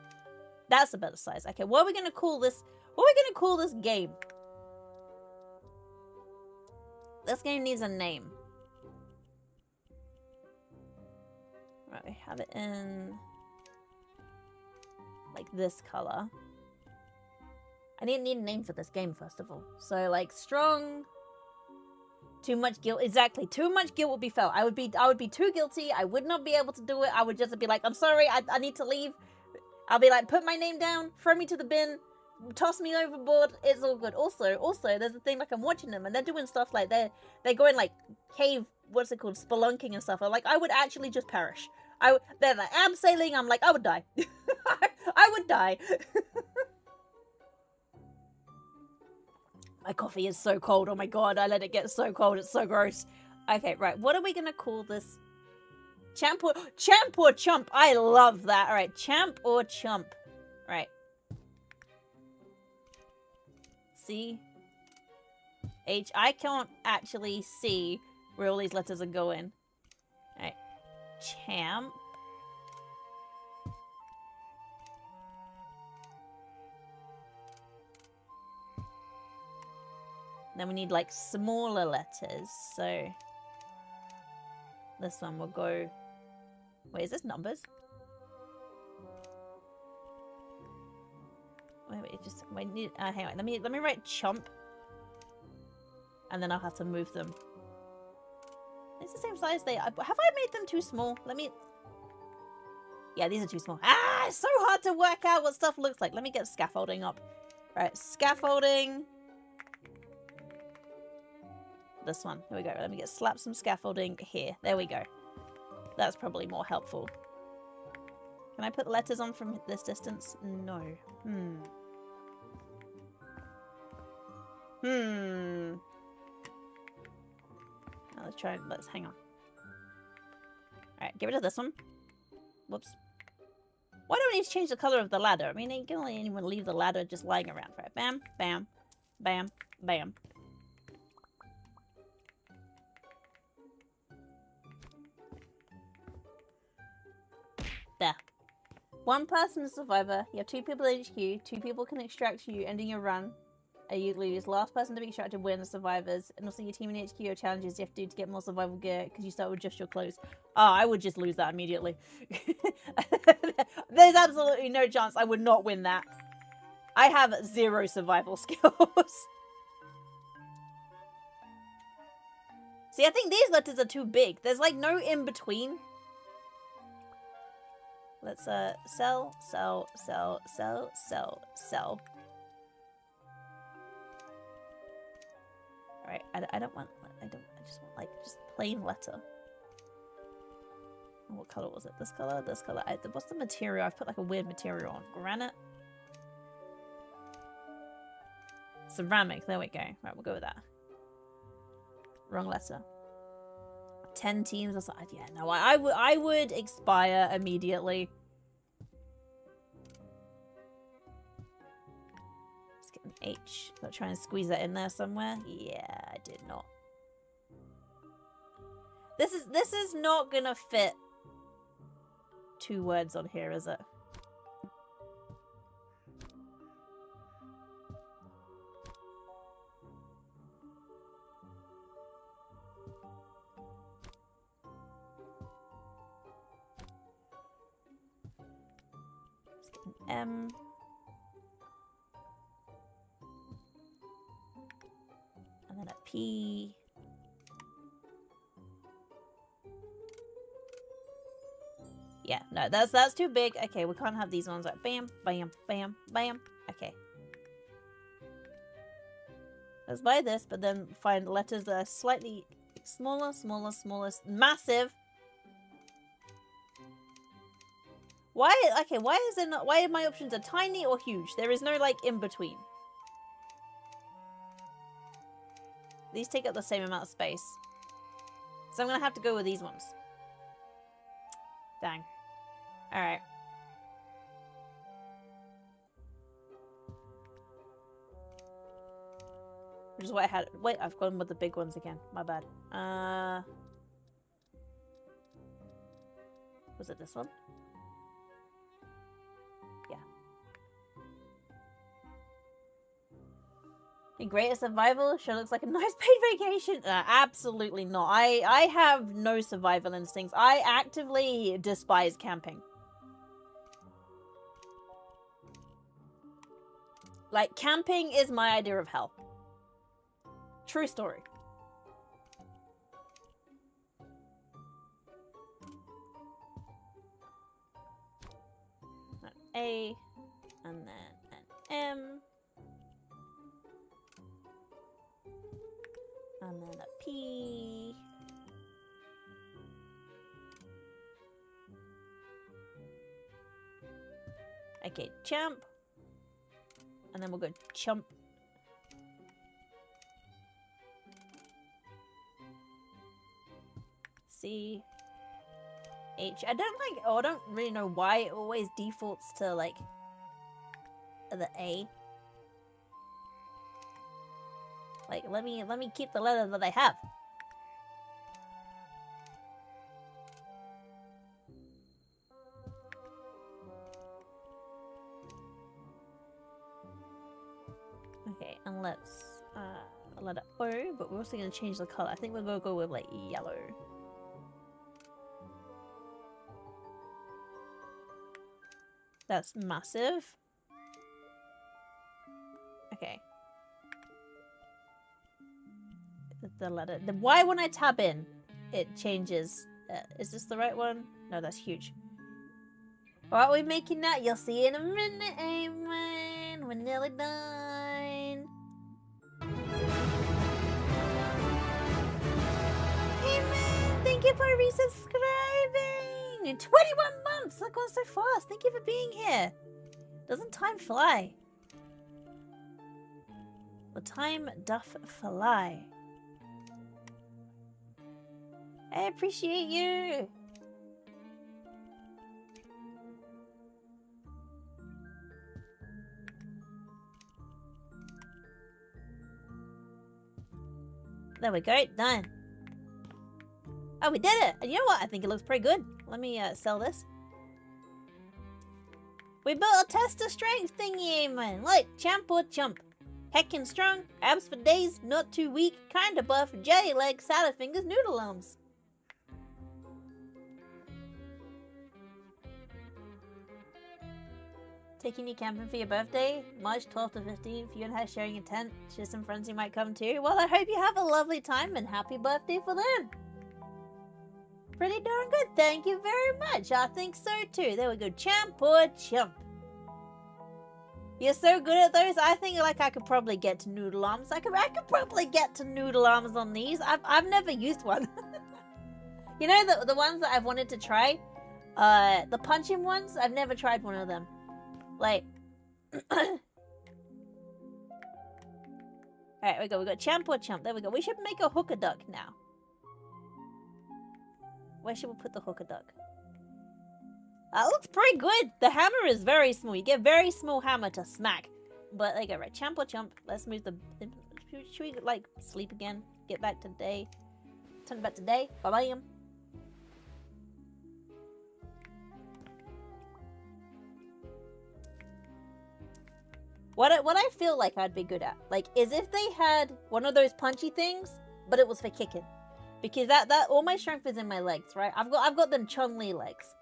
That's a better size. Okay, what are we gonna call this? What are we gonna call this game? This game needs a name. Right, we have it in like this color. I need a name for this game, first of all. So, like, strong. Too much guilt. Exactly. Too much guilt would be felt. I would be too guilty. I would not be able to do it. I would just be like, I'm sorry, I need to leave. I'll be like, put my name down, throw me to the bin, toss me overboard. It's all good. Also, there's a thing, like, I'm watching them and they're doing stuff like they're going like cave, what's it called, spelunking and stuff. I'm like, I would actually just perish. They're like, I'm sailing. I'm like, I would die. I would die. My coffee is so cold. Oh my god, I let it get so cold. It's so gross. Okay, right. What are we gonna call this? Champ or chump? I love that. Alright, champ or chump. Right. C. H. I can't actually see where all these letters are going. Alright. Champ. Then we need like smaller letters, so this one will go. Wait, is this numbers? Wait, just wait. Hang on. Let me write chump, and then I'll have to move them. It's the same size. Have I made them too small? Let me. Yeah, these are too small. Ah, it's so hard to work out what stuff looks like. Let me get scaffolding up. Right, scaffolding. This one. Here we go. Let me slap some scaffolding here. There we go. That's probably more helpful. Can I put letters on from this distance? No. Let's hang on. Alright, get rid of this one. Whoops. Why do I need to change the color of the ladder? I mean, you can only even leave the ladder just lying around. Right, bam, bam, Bam. Bam. There. One person is survivor. You have 2 people in HQ. 2 people can extract you, ending your run. You lose. Last person to be extracted wins. Survivors. And also your team in HQ have challenges you have to do to get more survival gear because you start with just your clothes. Oh, I would just lose that immediately. There's absolutely no chance I would not win that. I have 0 survival skills. See, I think these letters are too big. There's like no in between. Let's sell. Alright, I just want like just plain letter. What color was it? This color? This color? What's the material? I've put like a weird material on. Granite? Ceramic, there we go. Right, we'll go with that. Wrong letter. 10 teams or something. Yeah, no, I would expire immediately. Let's get an H. I'll try and squeeze that in there somewhere. Yeah, I did not. This is not gonna fit 2 words on here, is it? M. And then a P. Yeah, no, that's too big. Okay, we can't have these ones like bam, bam, bam, bam. Okay. Let's buy this, but then find letters that are slightly smaller, massive. Why? Okay, why is there not? Why are my options are tiny or huge? There is no like in between. These take up the same amount of space, so I'm gonna have to go with these ones. Dang. All right. Which is what I had. Wait, I've gone with the big ones again. My bad. Was it this one? Yeah. The greatest survival sure looks like a nice paid vacation. Absolutely not. I have no survival instincts. I actively despise camping. Like, camping is my idea of hell. True story. An A, and then an M, and then a P. Okay, champ. And then we'll go chump. C. H. I don't really know why it always defaults to like the A. Like, let me keep the letter that I have. Okay, and let's letter O, but we're also gonna change the color. I think we're gonna go with like yellow. That's massive. Okay. The letter. Why when I tab in, it changes. Is this the right one? No, that's huge. Aren't we making that? You'll see in a minute, amen. We're nearly done. Amen. Thank you for resubscribing. 21 months. That goes so fast. Thank you for being here. Doesn't time fly? The time doth fly. I appreciate you. There we go. Done. Oh, we did it. And you know what? I think it looks pretty good. Let me sell this. We built a tester strength thingy, man. Like, champ or chump. Heckin' strong, abs for days, not too weak, kinda buff, jelly legs, salad fingers, noodle arms. Taking you camping for your birthday, March 12th to 15th. You and her sharing a tent. She's some friends who might come too. Well, I hope you have a lovely time and happy birthday for them. Pretty darn good. Thank you very much. I think so too. There we go. Champ or chump. You're so good at those. I think like I could probably get to noodle arms. I could probably get to noodle arms on these. I've never used one. You know the ones that I've wanted to try, the punching ones. I've never tried one of them. Like, alright, we got champ or chump. There we go. We should make a hooker duck now. Where should we put the hooker duck? That looks pretty good. The hammer is very small. You get a very small hammer to smack. But there you go, right? Champ or chump. Let's move the. Should we like sleep again? Get back to day. Turn back to day. Bye bye. What I feel like I'd be good at, like, is if they had one of those punchy things, but it was for kicking, because that all my strength is in my legs, right? I've got them Chun-Li legs.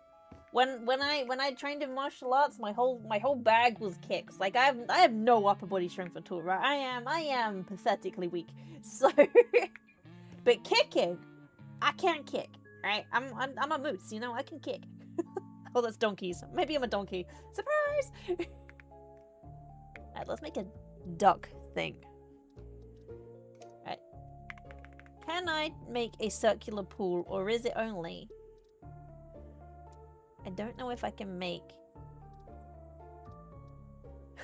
When I trained in martial arts, my whole bag was kicks. Like I have no upper body strength at all, right? I am pathetically weak. So, but kicking, I can't kick, right? I'm a moose, you know. I can kick. Oh, that's donkeys. Maybe I'm a donkey. Surprise! Alright, let's make a duck thing. Alright. Can I make a circular pool, or is it only... I don't know if I can make...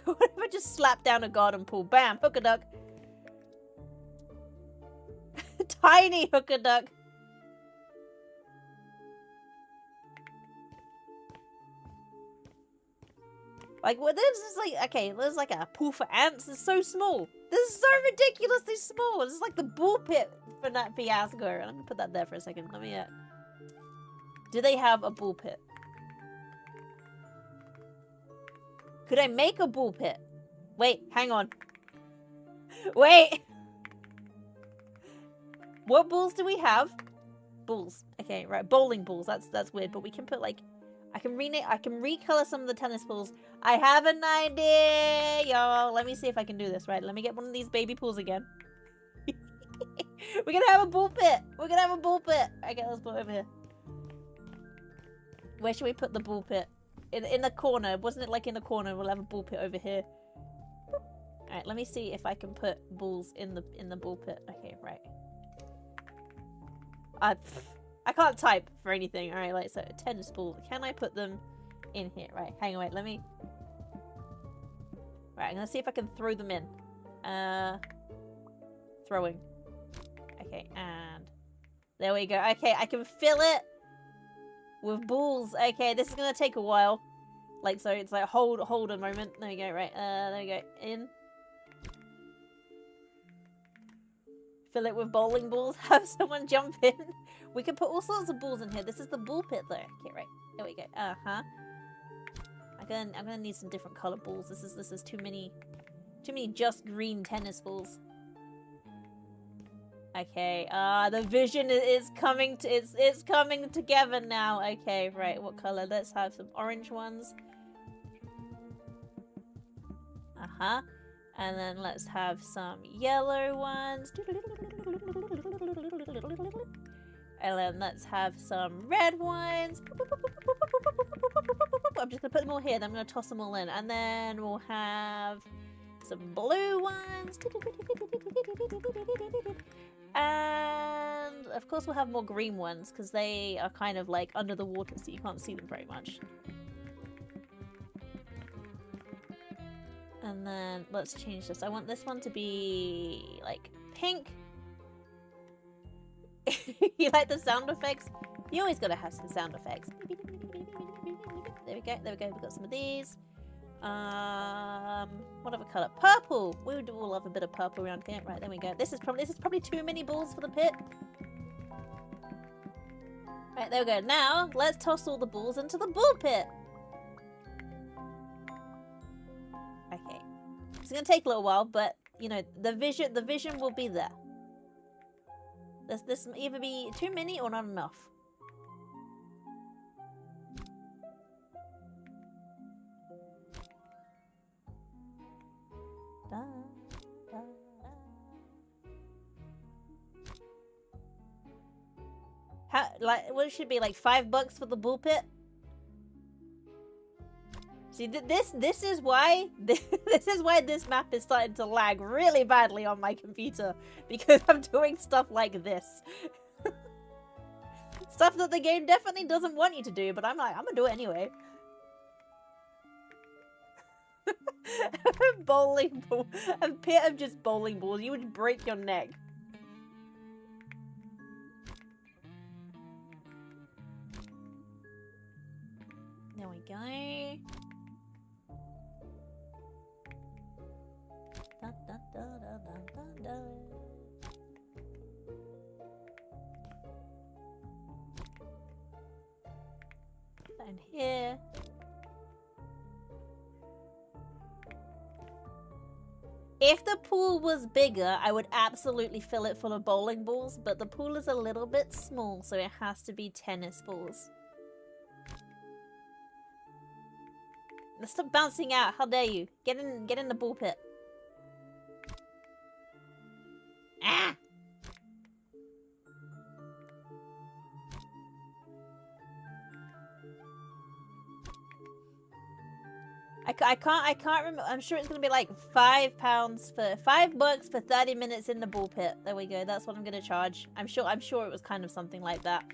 What if I just slap down a garden pool? Bam! Hooker duck! Tiny hooker duck! Like, well, this is like, okay, there's like a pool for ants. It's so small. This is so ridiculously small. This is like the ball pit for that fiasco. Let me put that there for a second. Let me, do they have a ball pit? Could I make a ball pit? Wait, hang on. Wait! What balls do we have? Balls. Okay, right. Bowling balls. That's weird, but we can put like... I can recolor some of the tennis balls. I have an idea, y'all. Let me see if I can do this, right? Let me get one of these baby pools again. We're gonna have a ball pit. We're gonna have a ball pit. Okay, let's put it over here. Where should we put the ball pit? In the corner. Wasn't it like in the corner? We'll have a ball pit over here. Alright, let me see if I can put balls in the ball pit. Okay, right. I can't type for anything. Alright, like, so tennis ball. Can I put them in here? Right, hang on, wait, let me... Right, I'm gonna see if I can throw them in. Throwing. Okay, and... There we go. Okay, I can fill it with balls. Okay, this is gonna take a while. Like, so it's like, hold a moment. There we go, right, there we go. In. Fill it with bowling balls. Have someone jump in. We can put all sorts of balls in here. This is the ball pit though. Okay, right. There we go. Uh-huh. I'm gonna need some different color balls. This is too many just green tennis balls. Okay, the vision is coming to it's coming together now. Okay, right. What color? Let's have some orange ones. Uh-huh. And then let's have some yellow ones. And then let's have some red ones. I'm just going to put them all here. Then I'm going to toss them all in. And then we'll have some blue ones. And of course we'll have more green ones because they are kind of like under the water so you can't see them very much. And then let's change this. I want this one to be like pink. You like the sound effects? You always gotta have some sound effects. There we go, there we go. We've got some of these. whatever color. Purple! We would all love a bit of purple around here. Right, there we go. This is probably too many balls for the pit. Right, there we go. Now, let's toss all the balls into the ball pit. Okay. It's gonna take a little while, but, you know, the vision will be there. This either be too many or not enough. Da, da, da. How, like, what should it be, like $5 for the bull pit? See, this is why this is why this map is starting to lag really badly on my computer, because I'm doing stuff like this. Stuff that the game definitely doesn't want you to do, but I'm like, I'm gonna do it anyway. Bowling ball. A pit of just bowling balls. You would break your neck. There we go. Da, da, da, da, da, da. And here. If the pool was bigger, I would absolutely fill it full of bowling balls, but the pool is a little bit small, so it has to be tennis balls. Let's stop bouncing out. How dare you? Get in the ball pit. Ah! I can't remember. I'm sure it's gonna be like £5 for $5 for 30 minutes in the ball pit. There we go. That's what I'm gonna charge. I'm sure it was kind of something like that.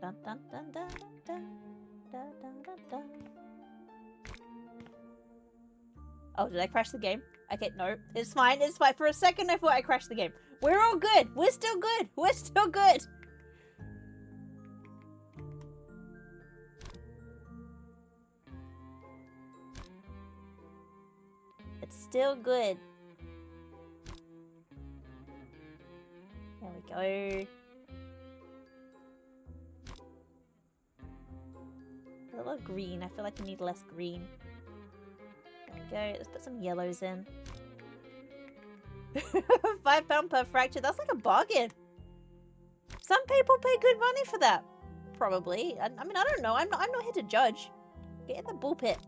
Dun, dun, dun, dun, dun, dun, dun, dun, dun. Oh, did I crash the game? Okay, no. It's fine. It's fine. For a second, I thought I crashed the game. We're all good. We're still good. We're still good. It's still good. There we go. A little green. I feel like I need less green. There we go. Let's put some yellows in. £5 per fracture. That's like a bargain. Some people pay good money for that. Probably. I mean, I don't know. I'm not here to judge. Get in the bull pit.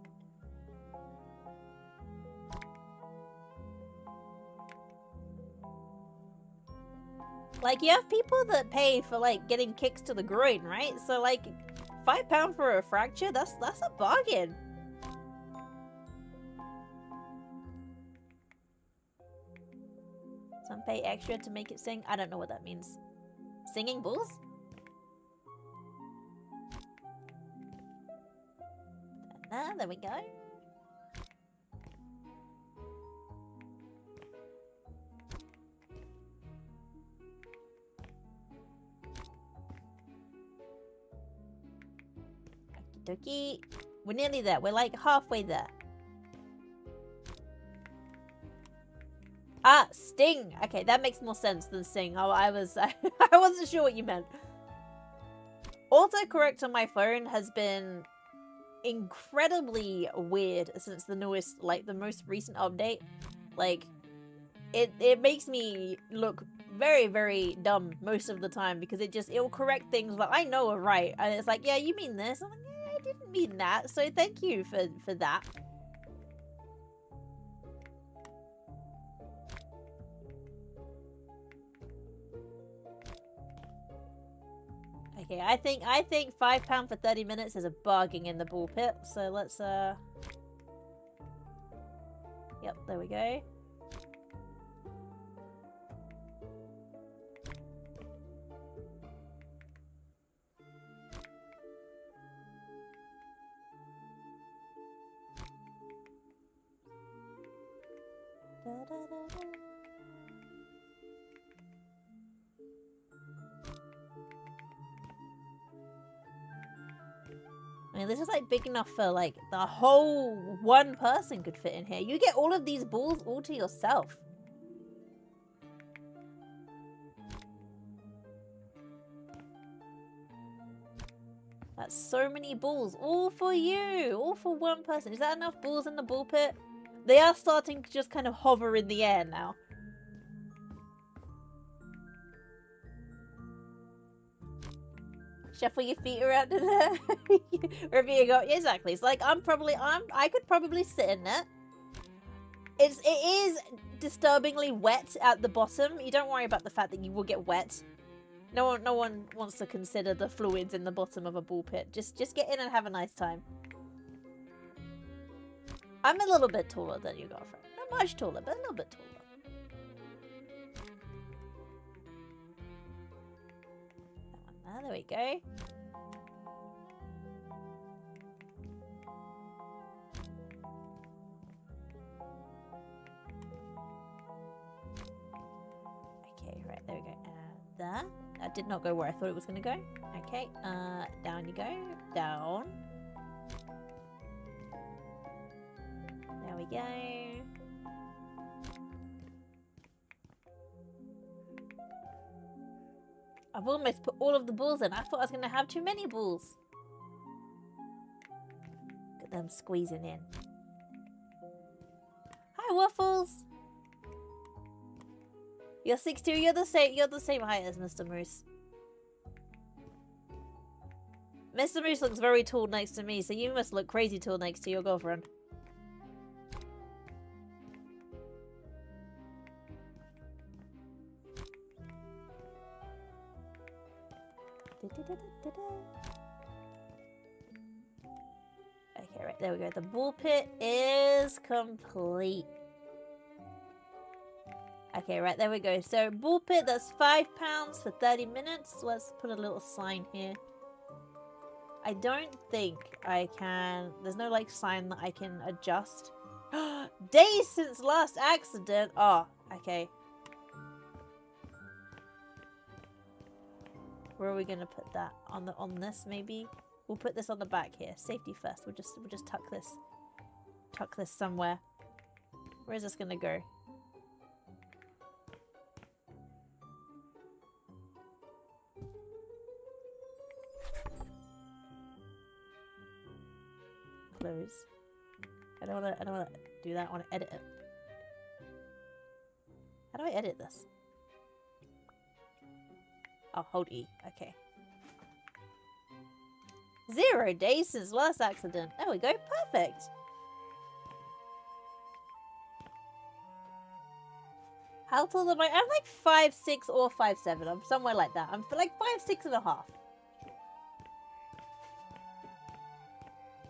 Like, you have people that pay for, like, getting kicks to the groin, right? So, like, £5 for a fracture, that's a bargain. Some pay extra to make it sing. I don't know what that means. Singing bulls? Ah, there we go. Okie dokie. We're nearly there. We're like halfway there. Ah, sting. Okay, that makes more sense than sing. Oh, I wasn't sure what you meant. Autocorrect on my phone has been incredibly weird since the newest, like the most recent update. Like, it makes me look very, very dumb most of the time because it'll correct things that I know are right. And it's like, yeah, you mean this? I'm like, yeah, I didn't mean that. So thank you for that. Okay, I think £5 for 30 minutes is a bargain in the ball pit. So let's yep, there we go. Da, da, da, da. mean, this is like big enough for like the whole one person could fit in here. You get all of these balls all to yourself. That's so many balls, all for you, all for one person. Is that enough balls in the ball pit? They are starting to just kind of hover in the air now. Shuffle your feet around in there. Wherever you go. Yeah, exactly. It's like I could probably sit in it. It is disturbingly wet at the bottom. You don't worry about the fact that you will get wet. No one wants to consider the fluids in the bottom of a ball pit. Just get in and have a nice time. I'm a little bit taller than your girlfriend. Not much taller, but a little bit taller. There we go. Okay, right, there we go. There. That did not go where I thought it was going to go. Okay, down you go. Down. There we go. I've almost put all of the balls in. I thought I was going to have too many balls. Look at them squeezing in. Hi, Waffles. You're 6'2". You're the same height as Mr. Moose. Mr. Moose looks very tall next to me, so you must look crazy tall next to your girlfriend. Okay, right, there we go. The ball pit is complete. Okay, right, there we go. So, ball pit, that's £5 for 30 minutes. Let's put a little sign here. I don't think I can... There's no, like, sign that I can adjust. Days since last accident! Oh, okay. Where are we gonna put that? On this, maybe? We'll put this on the back here. Safety first. We'll just tuck this somewhere. Where is this gonna go? Close. I don't wanna do that. I wanna edit it. How do I edit this? Oh, hold E. Okay. 0 days since last accident. There we go. Perfect. How tall am I? I'm like 5'6" or 5'7". I'm somewhere like that. I'm like 5'6.5".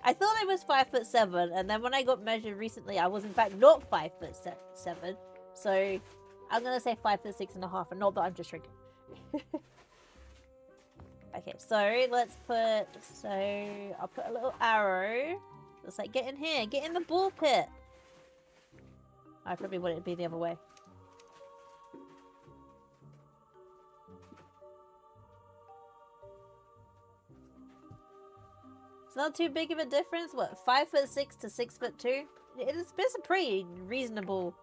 I thought I was 5'7", and then when I got measured recently, I was in fact not 5'7". So I'm gonna say 5'6.5", and not that I'm just shrinking. Okay, so let's put, I'll put a little arrow. It's like, get in here, get in the ball pit. I probably want it to be the other way. It's not too big of a difference. What, 5'6" to 6'2"? It's a pretty reasonable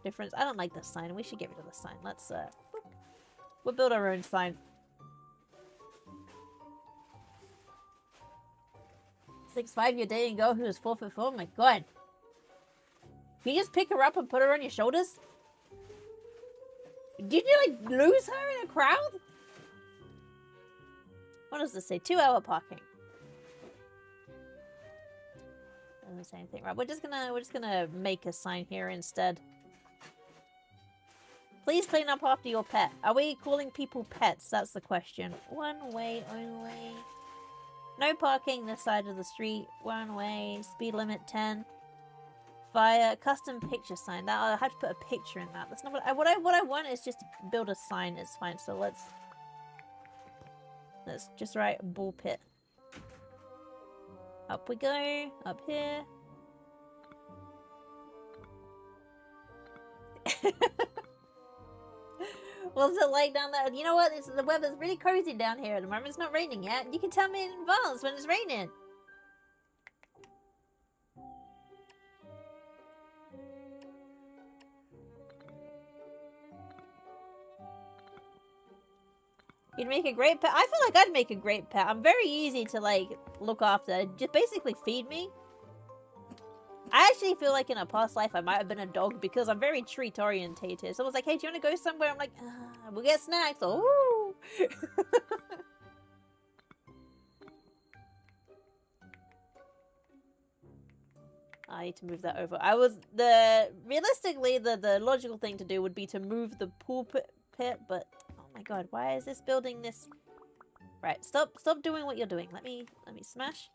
difference. I don't like this sign. We should get rid of the sign. Let's, we'll build our own sign. 6'5", you're dating a girl who is 4'4"? Oh my god. Can you just pick her up and put her on your shoulders? Did you, like, lose her in a crowd? What does this say? 2-hour parking. Doesn't say anything. Right, we're just gonna make a sign here instead. Please clean up after your pet. Are we calling people pets? That's the question. One way only. No parking this side of the street. One way. Speed limit 10. Fire. Custom picture sign. That I'll have to put a picture in that. That's not what I want is just to build a sign. It's fine. So let's just write ball pit. Up we go. Up here. What's it like down there? You know what? The weather's really cozy down here at the moment. It's not raining yet. You can tell me in advance when it's raining. You'd make a great pet. I feel like I'd make a great pet. I'm very easy to, like, look after. Just basically feed me. I actually feel like in a past life I might have been a dog because I'm very treat orientated. Someone's like, hey, do you want to go somewhere? I'm like, we'll get snacks. Oh. I need to move that over. Realistically, the logical thing to do would be to move the pool pit, but oh my god, why is this building this? Right, stop doing what you're doing. Let me smash.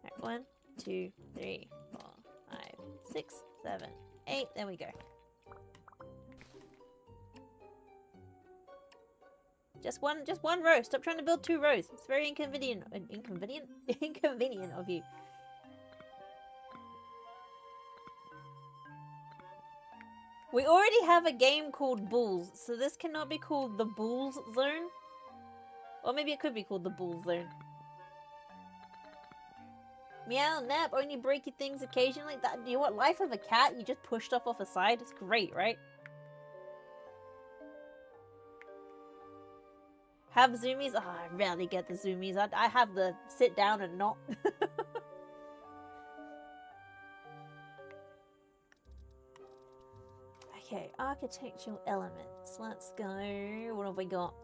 Alright, 1, 2, 3, 4, 5, 6, 7, 8. There we go. Just one row. Stop trying to build 2 rows. It's very inconvenient of you. We already have a game called Bulls, so this cannot be called the Bulls Zone. Or maybe it could be called the Bulls Zone. Meow, nap, only breaky things occasionally. That, you know what? Life of a cat, you just push stuff off a side. It's great, right? Have zoomies? Oh, I rarely get the zoomies. I have the sit down and not. Okay, architectural elements. Let's go. What have we got?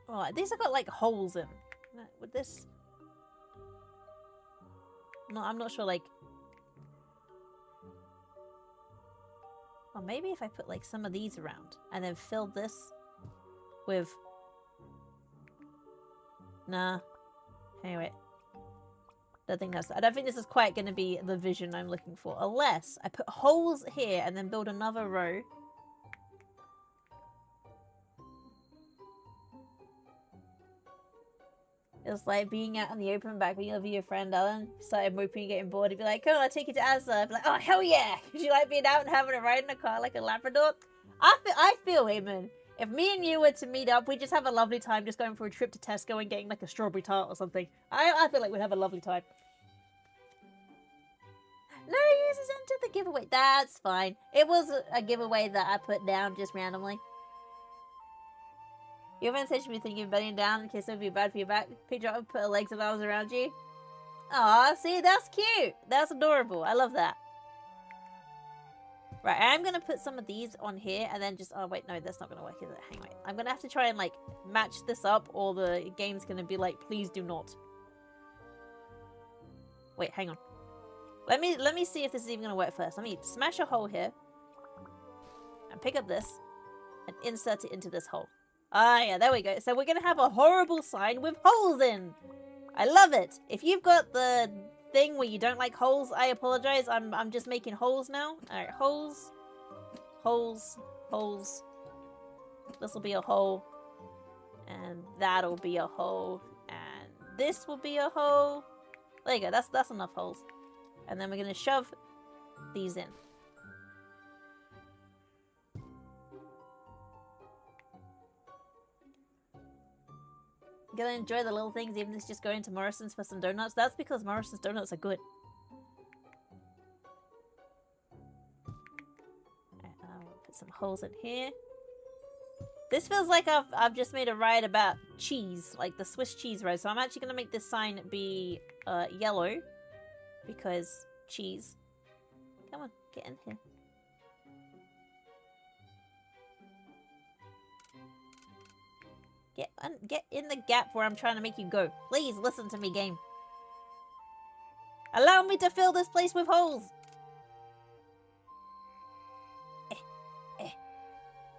Oh, these have got like holes in. Would this? No, I'm not sure. Like, or maybe if I put like some of these around and then fill this with. Nah. Anyway. I don't think this is quite going to be the vision I'm looking for. Unless I put holes here and then build another row. It's like being out in the open back when you live with your friend Ellen. Started moping, getting bored. He'd be like, "Come on, I'll take you to Asda." I'd be like, "Oh, hell yeah!" Would you like being out and having a ride in a car like a Labrador? I feel Eamon. If me and you were to meet up, we'd just have a lovely time just going for a trip to Tesco and getting like a strawberry tart or something. I feel like we'd have a lovely time. No users entered the giveaway. That's fine. It was a giveaway that I put down just randomly. You haven't said me thinking of bedding down in case it would be bad for your back. Picture up and put her legs and arms around you. Aw, see, that's cute. That's adorable. I love that. Right, I'm gonna put some of these on here and then just... Oh, wait, no, that's not gonna work, is it? Hang on. I'm gonna have to try and, like, match this up or the game's gonna be like, please do not. Wait, hang on. Let me see if this is even gonna work first. Let me smash a hole here. And pick up this. And insert it into this hole. Ah, yeah, there we go. So we're gonna have a horrible sign with holes in. I love it. If you've got the thing where you don't like holes, I apologize. I'm just making holes now. Alright, holes. Holes. Holes. This will be a hole. And that'll be a hole. And this will be a hole. There you go. That's enough holes. And then we're gonna shove these in. Gonna enjoy the little things, even if it's just going to Morrison's for some donuts. That's because Morrison's donuts are good. Alright, I'll put some holes in here. This feels like I've just made a ride about cheese, like the Swiss cheese road. So I'm actually gonna make this sign be yellow because cheese. Come on, get in here. Get in the gap where I'm trying to make you go. Please listen to me, game. Allow me to fill this place with holes.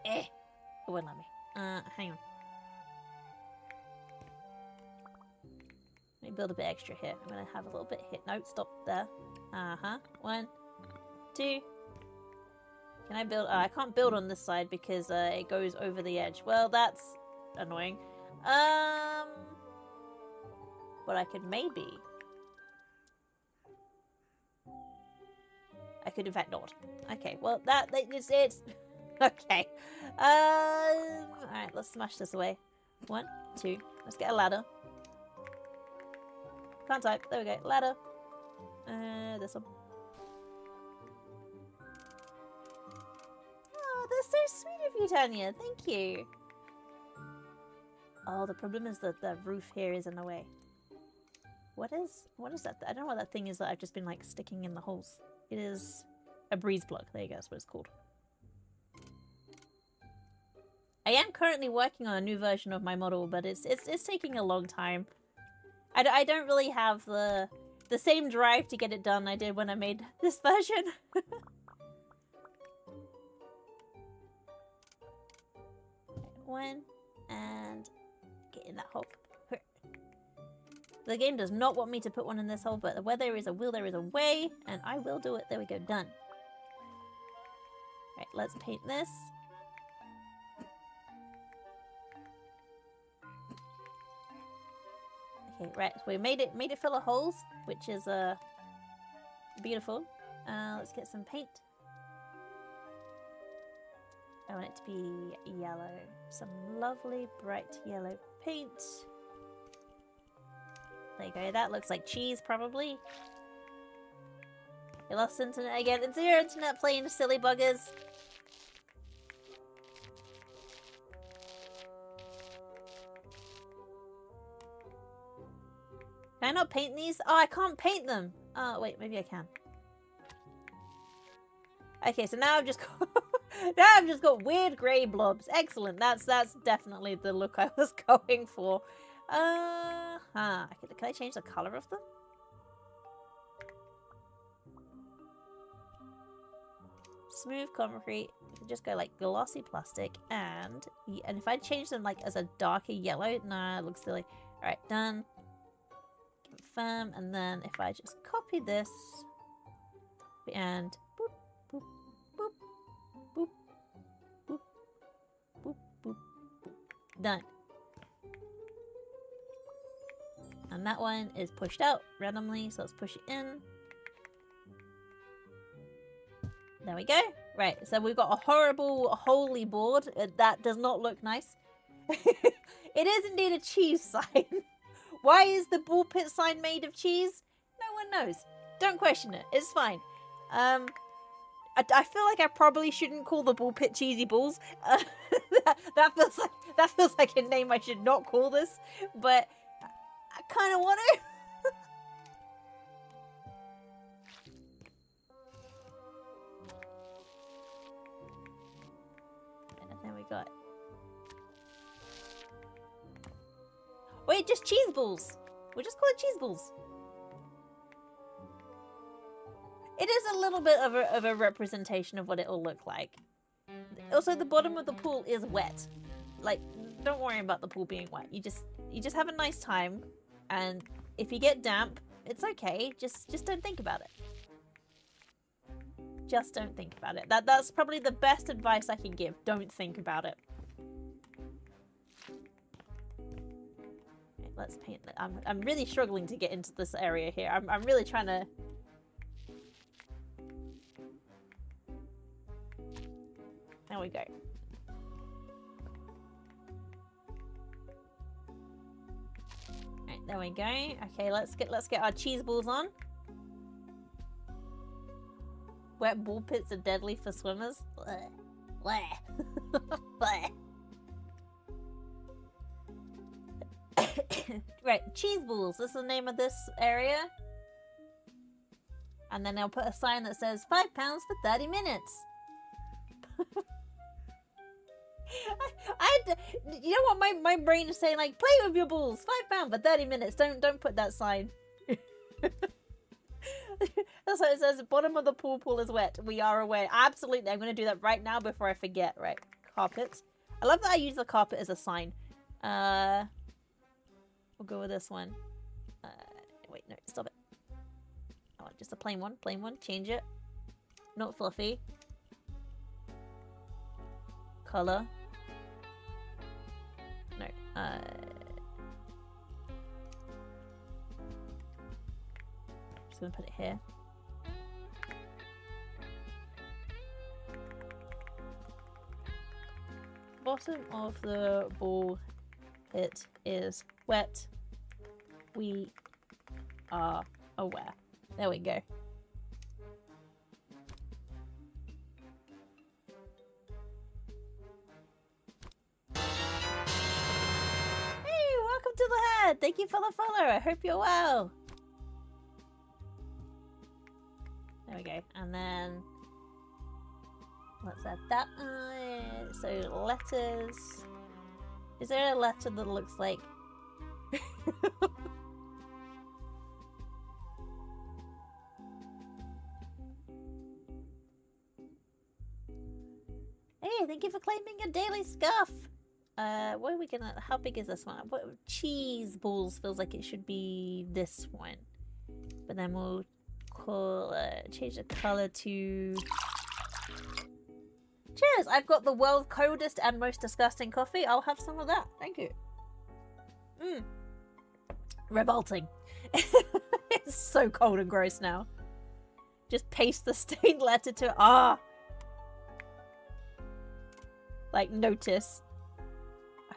It wouldn't let me. Hang on. Let me build a bit extra here. I'm gonna have a little bit here. No, stop there. 1, 2. Can I build? I can't build on this side because it goes over the edge. Well, that's annoying. But I could maybe... I could in fact not. Okay, well, it's okay. Alright, let's smash this away. 1, 2. Let's get a ladder. Can't type. There we go. Ladder. This one. Oh, that's so sweet of you, Tanya. Thank you. Oh, the problem is that the roof here is in the way. What is that? I don't know what that thing is that I've just been like sticking in the holes. It is a breeze plug. There you go. That's what it's called. I am currently working on a new version of my model, but it's taking a long time. I don't really have the same drive to get it done I did when I made this version. One and get in that hole. The game does not want me to put one in this hole, but where there is a will, there is a way, and I will do it. There we go, done. Right, let's paint this. Okay, right, so we made it full of holes, which is beautiful. Let's get some paint. I want it to be yellow. Some lovely bright yellow paint. There you go, that looks like cheese, probably. You lost internet again. It's your internet playing silly buggers. Can I not paint these? Oh, I can't paint them. Oh, wait, maybe I can. Okay, so now I've just got now I've just got weird grey blobs. Excellent. That's definitely the look I was going for. Can I change the color of them? Smooth concrete. You can just go like glossy plastic, and if I change them like as a darker yellow, nah, it looks silly. All right, done. Confirm, and then if I just copy this and boop boop boop boop boop boop boop, done. And that one is pushed out randomly, so let's push it in. There we go. Right, so we've got a horrible holy board. That does not look nice. It is indeed a cheese sign. Why is the ball pit sign made of cheese? No one knows. Don't question it. It's fine. I feel like I probably shouldn't call the ball pit cheesy balls. That feels like a name I should not call this, but I kind of want to. And then we got. Wait, just cheese balls. We'll just call it cheese balls. It is a little bit of a representation of what it'll look like. Also, the bottom of the pool is wet. Like, don't worry about the pool being wet. You just have a nice time, and if you get damp, it's okay. Just don't think about it. Just don't think about it. That's probably the best advice I can give. Don't think about it. Okay, let's paint it. I'm really struggling to get into this area here. I'm really trying to. There we go. Right, there we go. Okay, let's get our cheese balls on. Wet ball pits are deadly for swimmers. Blech. Blech. Blech. Right, cheese balls. This is the name of this area. And then I'll put a sign that says £5 for 30 minutes. You know what my brain is saying, like, play with your balls, £5 for 30 minutes. Don't put that sign. That's what it says. Bottom of the pool is wet. We are aware. Absolutely, I'm going to do that right now before I forget. Right, carpet. I love that I use the carpet as a sign. We'll go with this one. Wait, no, stop it. I want just a plain one. Plain one. Change it. Not fluffy. Color. No. Just gonna put it here. Bottom of the ball pit is wet. We are aware. There we go. Hey, welcome to the head. Thank you for the follow. I hope you're well. There we go. And then let's add that on. So letters. Is there a letter that looks like Hey, thank you for claiming a daily scuff. What are we gonna? How big is this one? What cheese balls feels like it should be this one, but then we'll change the color to. Cheers! I've got the world's coldest and most disgusting coffee. I'll have some of that. Thank you. Revolting. It's so cold and gross now. Just paste the stained letter to like notice.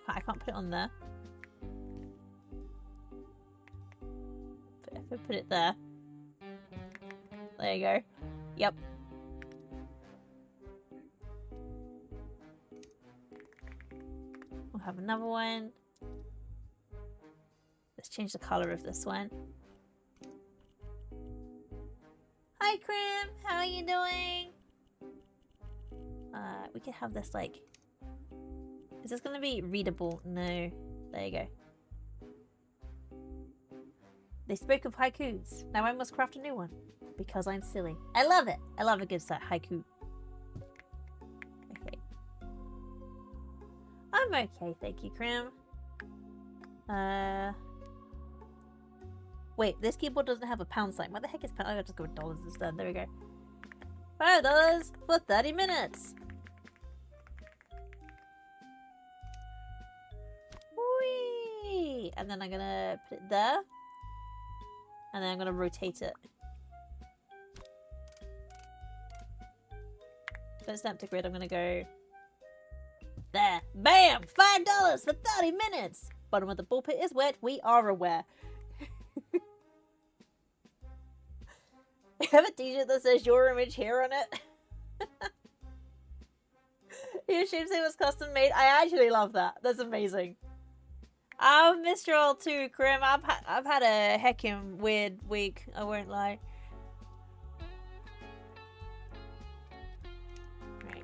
I can't put it on there. If I put it there. There you go. Yep. We'll have another one. Let's change the color of this one. Hi, Krim. How are you doing? We could have this like. Is this gonna be readable? No. There you go. They spoke of haikus. Now I must craft a new one because I'm silly. I love it. I love a good set haiku. Okay. I'm okay, thank you, Krim. Wait, this keyboard doesn't have a pound sign. What the heck is pound? I'll just go with dollars instead. There we go. $5 for 30 minutes. Whee! And then I'm gonna put it there. And then I'm gonna rotate it. Don't snap to grid, I'm gonna go there. Bam! $5 for 30 minutes! Bottom of the ball pit is wet. We are aware. You have a t-shirt that says your image here on it. Your shape was custom made. I actually love that. That's amazing. I've missed you all too, Krim. I've had a heckin' weird week. I won't lie. Right,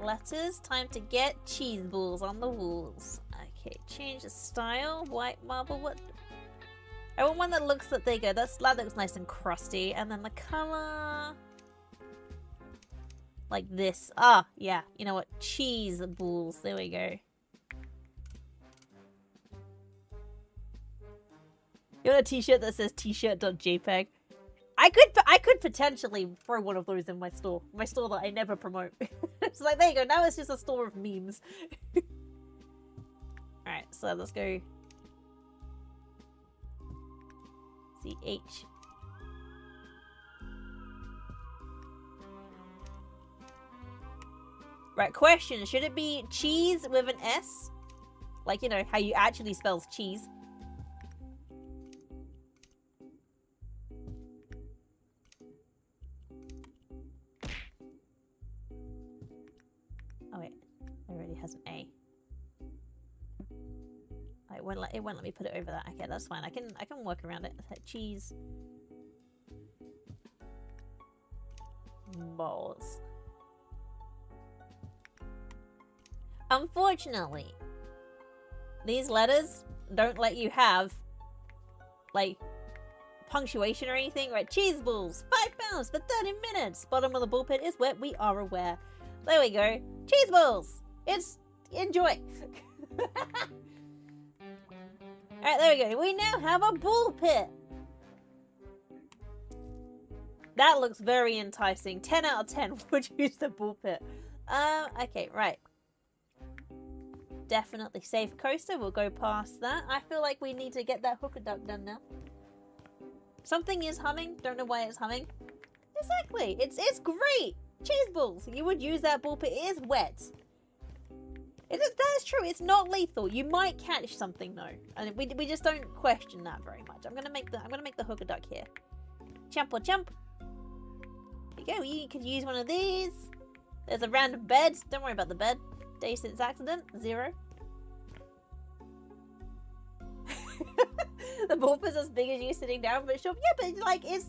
letters. Time to get cheese balls on the walls. Okay, change the style. White marble. What? I want one that looks. That there you go. That looks nice and crusty. And then the color, like this. Ah, yeah. You know what? Cheese balls. There we go. You want a t-shirt that says t-shirt.jpg? I could potentially throw one of those in my store that I never promote. It's like, there you go, now it's just a store of memes. Alright, so let's go CH. Right, question, should it be cheese with an S? Like, you know, how you actually spells cheese. Oh wait, it already has an A. Oh, it won't let me put it over that. Okay, that's fine. I can work around it. Cheese balls. Unfortunately, these letters don't let you have like punctuation or anything. Right, cheese balls, £5 for 30 minutes. Bottom of the ball pit is wet. We are aware. There we go. Cheese balls. It's enjoy. Alright, there we go. We now have a ball pit. That looks very enticing. 10 out of 10 would use the ball pit. Okay, right. Definitely safe coaster. We'll go past that. I feel like we need to get that hooker duck done now. Something is humming. Don't know why it's humming. Exactly. It's great. Cheese balls. You would use that ball pit. It is wet. That is true. It's not lethal. You might catch something though, and we just don't question that very much. I'm gonna make the hooker duck here. Jump or jump. There you go. You could use one of these. There's a random bed. Don't worry about the bed. Day since accident 0. The bulb is as big as you sitting down, but sure. Yeah, but like it's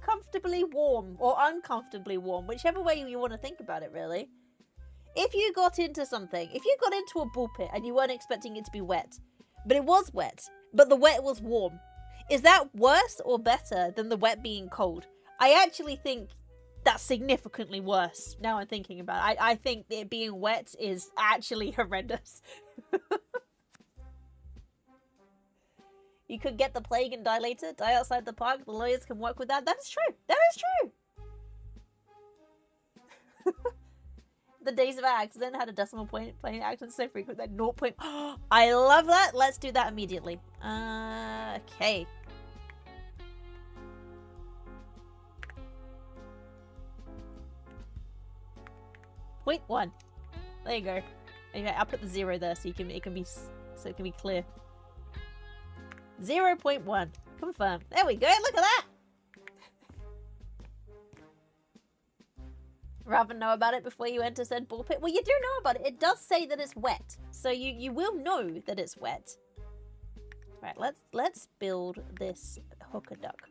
comfortably warm or uncomfortably warm, whichever way you want to think about it, really. If you got into something, if you got into a ball pit and you weren't expecting it to be wet, but it was wet, but the wet was warm, is that worse or better than the wet being cold? I actually think that's significantly worse now I'm thinking about it. I think it being wet is actually horrendous. You could get the plague and die later, die outside the park, the lawyers can work with that. That is true. That is true. The days of our accident had a decimal point. Playing accidents so frequent that 0. I love that. Let's do that immediately. Okay. .1. There you go. Okay, I'll put the 0 there so it can be clear. 0.1. Confirm. There we go. Look at that. Rather know about it before you enter said ball pit. Well, you do know about it. It does say that it's wet, so you will know that it's wet. Right, let's build this hooker duck.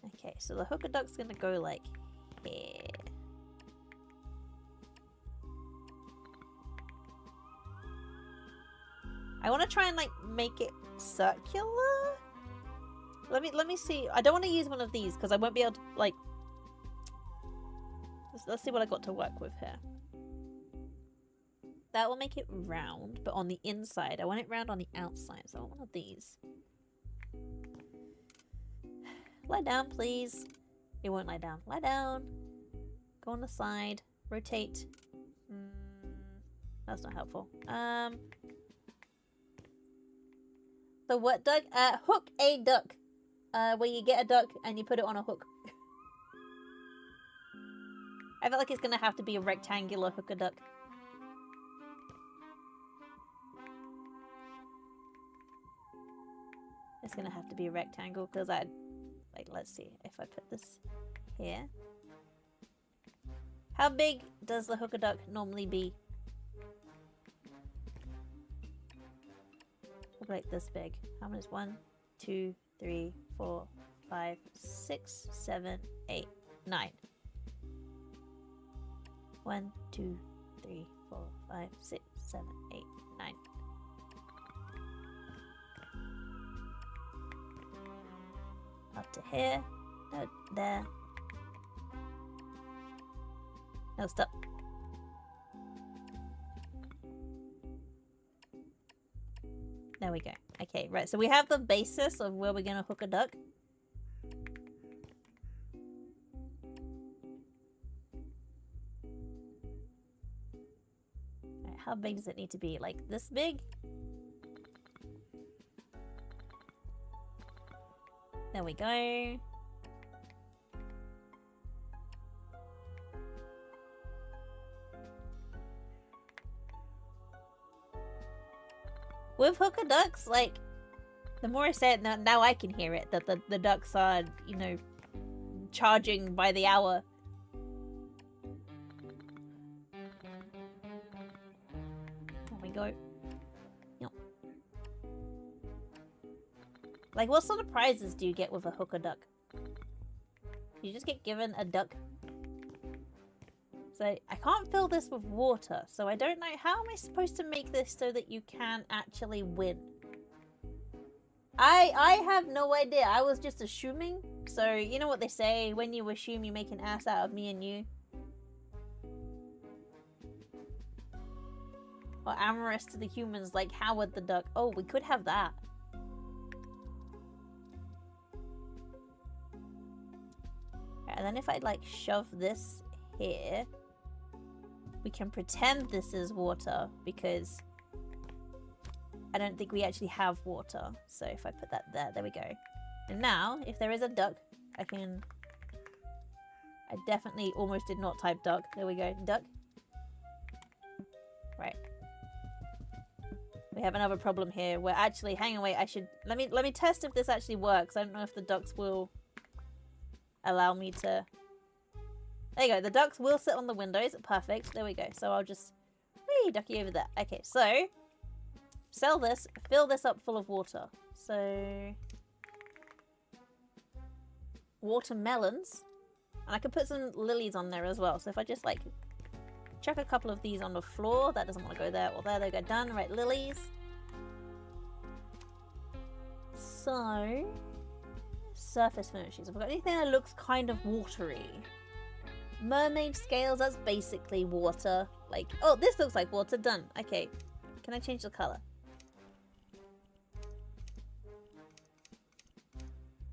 Okay, so the hooker duck's gonna go like here. I want to try and like make it circular. Let me see. I don't want to use one of these because I won't be able to like. Let's see what I got to work with here. That will make it round, but on the inside. I want it round on the outside, so I want one of these. Lie down, please. It won't lie down. Lie down. Go on the side. Rotate. That's not helpful. The what duck? Hook a duck. Where you get a duck and you put it on a hook. I feel like it's gonna have to be a rectangular hooker duck. It's gonna have to be a rectangle because let's see if I put this here. How big does the hooker duck normally be? Like this big. How many is 1, 2, 3, 4, 5, 6, 7, 8, 9. 1, 2, 3, 4, 5, 6, 7, 8, 9. Up to here. No, there. No, stop. There we go. Okay, right. So we have the basis of where we're going to hook a duck. Right, how big does it need to be? Like this big? There we go. With hooker ducks, like, the more I say it, now I can hear it, that the ducks are, you know, charging by the hour. There we go. Yep. Like, what sort of prizes do you get with a hooker duck? You just get given a duck. So I can't fill this with water, so I don't know how am I supposed to make this so that you can actually win. I have no idea. I was just assuming. So you know what they say, when you assume you make an ass out of me and you. Or amorous to the humans like Howard the Duck. Oh, we could have that. And then if I like shove this here, we can pretend this is water because I don't think we actually have water. So if I put that there we go. And now, if there is a duck, I definitely almost did not type duck. There we go, duck. Right. We have another problem here where actually, hang on, wait, I should, let me test if this actually works. I don't know if the ducks will allow me to, there you go, the ducks will sit on the windows. Perfect, there we go. So I'll just, whee, ducky over there. Okay, so, sell this, fill this up full of water. So, watermelons, and I could put some lilies on there as well. So if I just like chuck a couple of these on the floor, that doesn't want to go there or there, they go done. Right, lilies. So, surface furnishings. Have we got anything that looks kind of watery? Mermaid scales, that's basically water. Like, oh, this looks like water, done. Okay, can I change the color?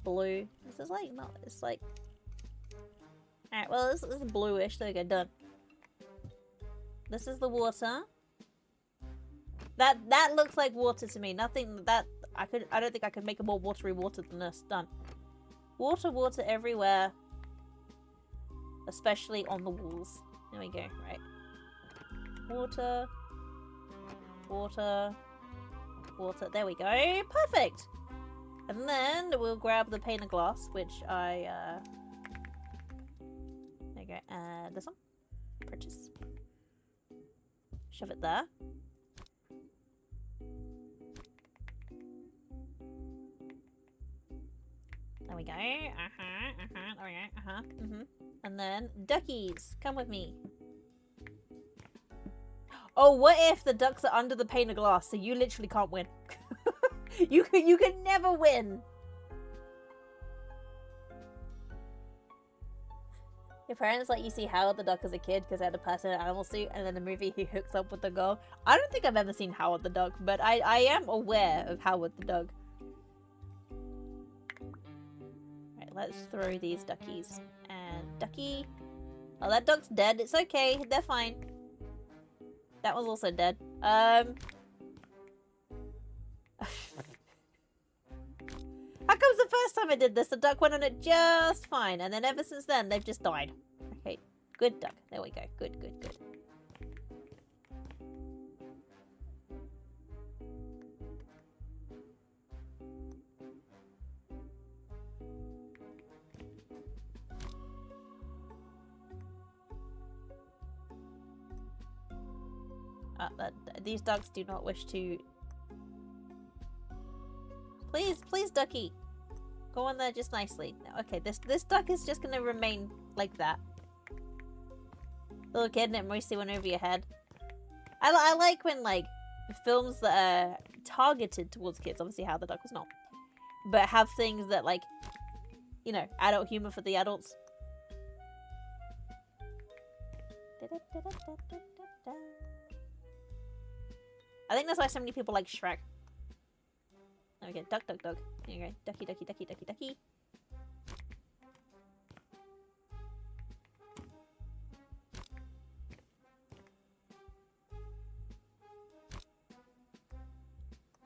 Blue. This is like, no, it's like, alright, well, this is bluish. There we go, done. This is the water. That looks like water to me. Nothing that I don't think I could make a more watery water than this. Done. Water, water everywhere. Especially on the walls. There we go, right. Water. Water. Water. There we go. Perfect! And then we'll grab the pane of glass, which I, there you go. This one. Purchase. Shove it there. There we go. There we go. And then duckies, come with me. Oh, what if the ducks are under the pane of glass, so you literally can't win? you can never win. Your parents let you see Howard the Duck as a kid because he had a person in an animal suit, and then the movie he hooks up with the girl. I don't think I've ever seen Howard the Duck, but I am aware of Howard the Duck. Right, let's throw these duckies. And ducky. Oh, that duck's dead. It's okay. They're fine. That one's also dead. How comes the first time I did this, the duck went on it just fine, and then ever since then, they've just died. Okay, good duck. There we go. Good, good, good. These ducks do not wish to... Please, please, ducky. Go on there just nicely. Okay, this duck is just gonna remain like that. Little kid and it moistly went over your head. I like when, like, films that are targeted towards kids, obviously How the Duck was not, but have things that, like, you know, adult humor for the adults. I think that's why so many people like Shrek. There we go. Duck, duck, duck. There you go. Ducky, ducky, ducky, ducky, ducky.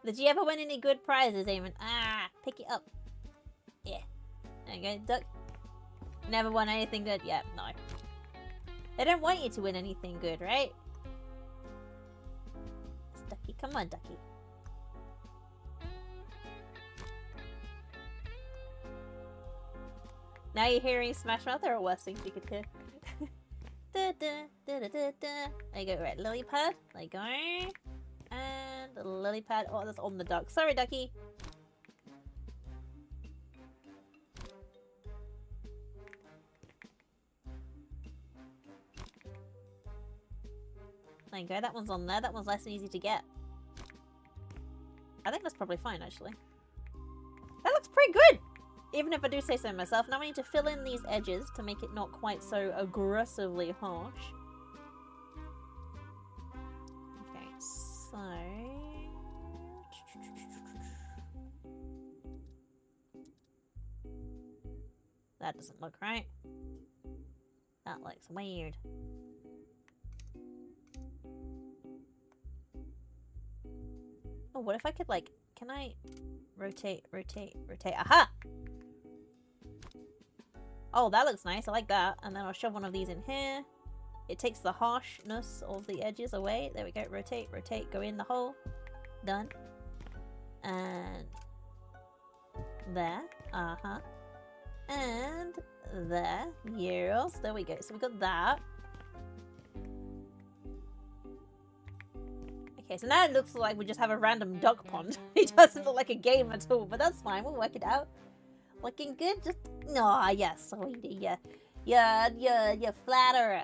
Did you ever win any good prizes, Eamon? Ah, pick it up. Yeah. There you go. Duck. Never won anything good yet. No. They don't want you to win anything good, right? It's Ducky. Come on, Ducky. Now you're hearing Smash Mouth. There are worse things you could hear. Da, da, da, da, da, da. There you go. Right, lily pad. There you go. And the lily pad. Oh, that's on the duck. Sorry, Ducky. There you go. That one's on there. That one's nice and easy to get. I think that's probably fine, actually. That looks pretty good! Even if I do say so myself. Now I need to fill in these edges to make it not quite so aggressively harsh. Okay, so... That doesn't look right. That looks weird. Oh, what if I could, like... Can I... Rotate, rotate, rotate. Aha! Oh, that looks nice. I like that. And then I'll shove one of these in here. it takes the harshness of the edges away. There we go. Rotate, rotate, go in the hole. Done. And there. And there. Yes. There we go. So we got that. Okay, so now it looks like we just have a random duck pond. It doesn't look like a game at all, but that's fine. We'll work it out. Looking good? Just... No, yes, sweetie. Yeah, flatterer.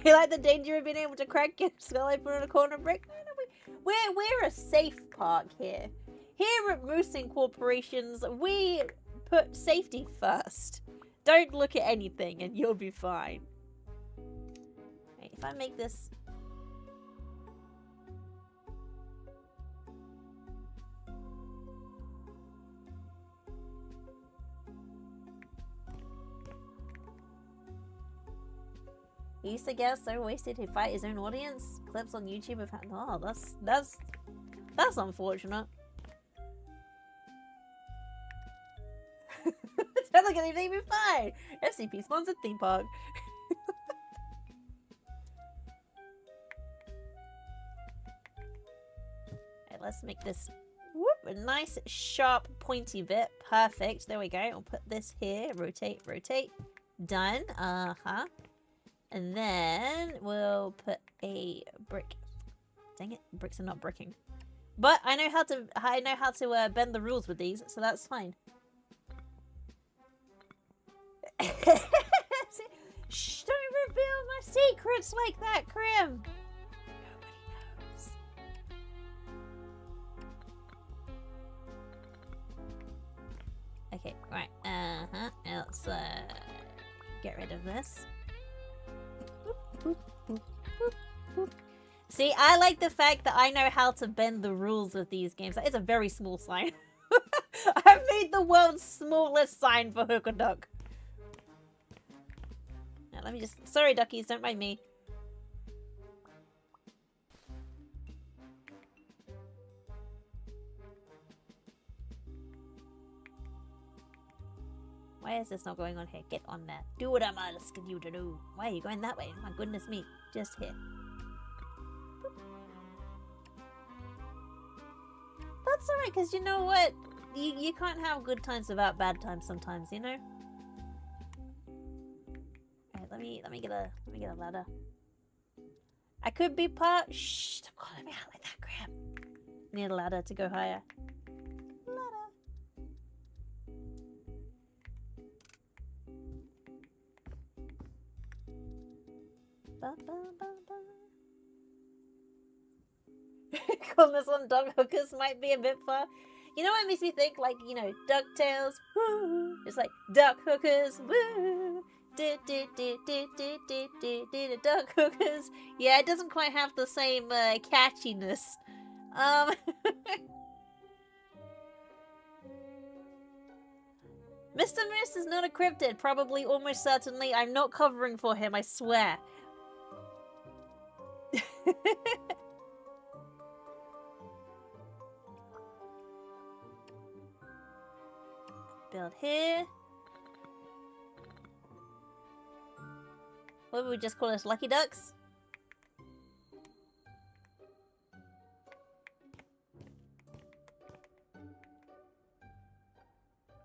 You like the danger of being able to crack your skull open on a corner brick? No, we're a safe park here. Here at Moose Corporations, we put safety first. Don't look at anything and you'll be fine. Right, if I make this... He used to get so wasted he'd fight his own audience. Clips on YouTube of... Oh, that's unfortunate. Don't look at anything, be fine. FCP sponsored theme park. Okay, let's make this a nice sharp pointy bit. Perfect. There we go. I'll put this here. Rotate, rotate. Done. And then we'll put a brick. Dang it, bricks are not bricking. But I know how to bend the rules with these, so that's fine. Shh, don't reveal my secrets like that, Krim. Nobody knows. Okay, right. Let's get rid of this. See, I like the fact that I know how to bend the rules of these games. That is a very small sign. I've made the world's smallest sign for Hook or Duck. Now, let me just... Sorry, duckies, don't mind me. Why is this not going on here? Get on there. Do what I'm asking you to do. Why are you going that way? My goodness me. Just here. That's alright, because you know what? You can't have good times without bad times sometimes, you know? Alright, let me get a ladder. I could be part... Shh! Stop calling me out like that, crap. I need a ladder to go higher. Calling this one dog hookers might be a bit far. You know what makes me think? Like, you know, DuckTales, woo! It's like duck hookers, woo! Duck hookers. Yeah, it doesn't quite have the same catchiness. Mr. Moose is not a cryptid. Probably, almost certainly. I'm not covering for him, I swear. Build here. What would we just call us? Lucky Ducks?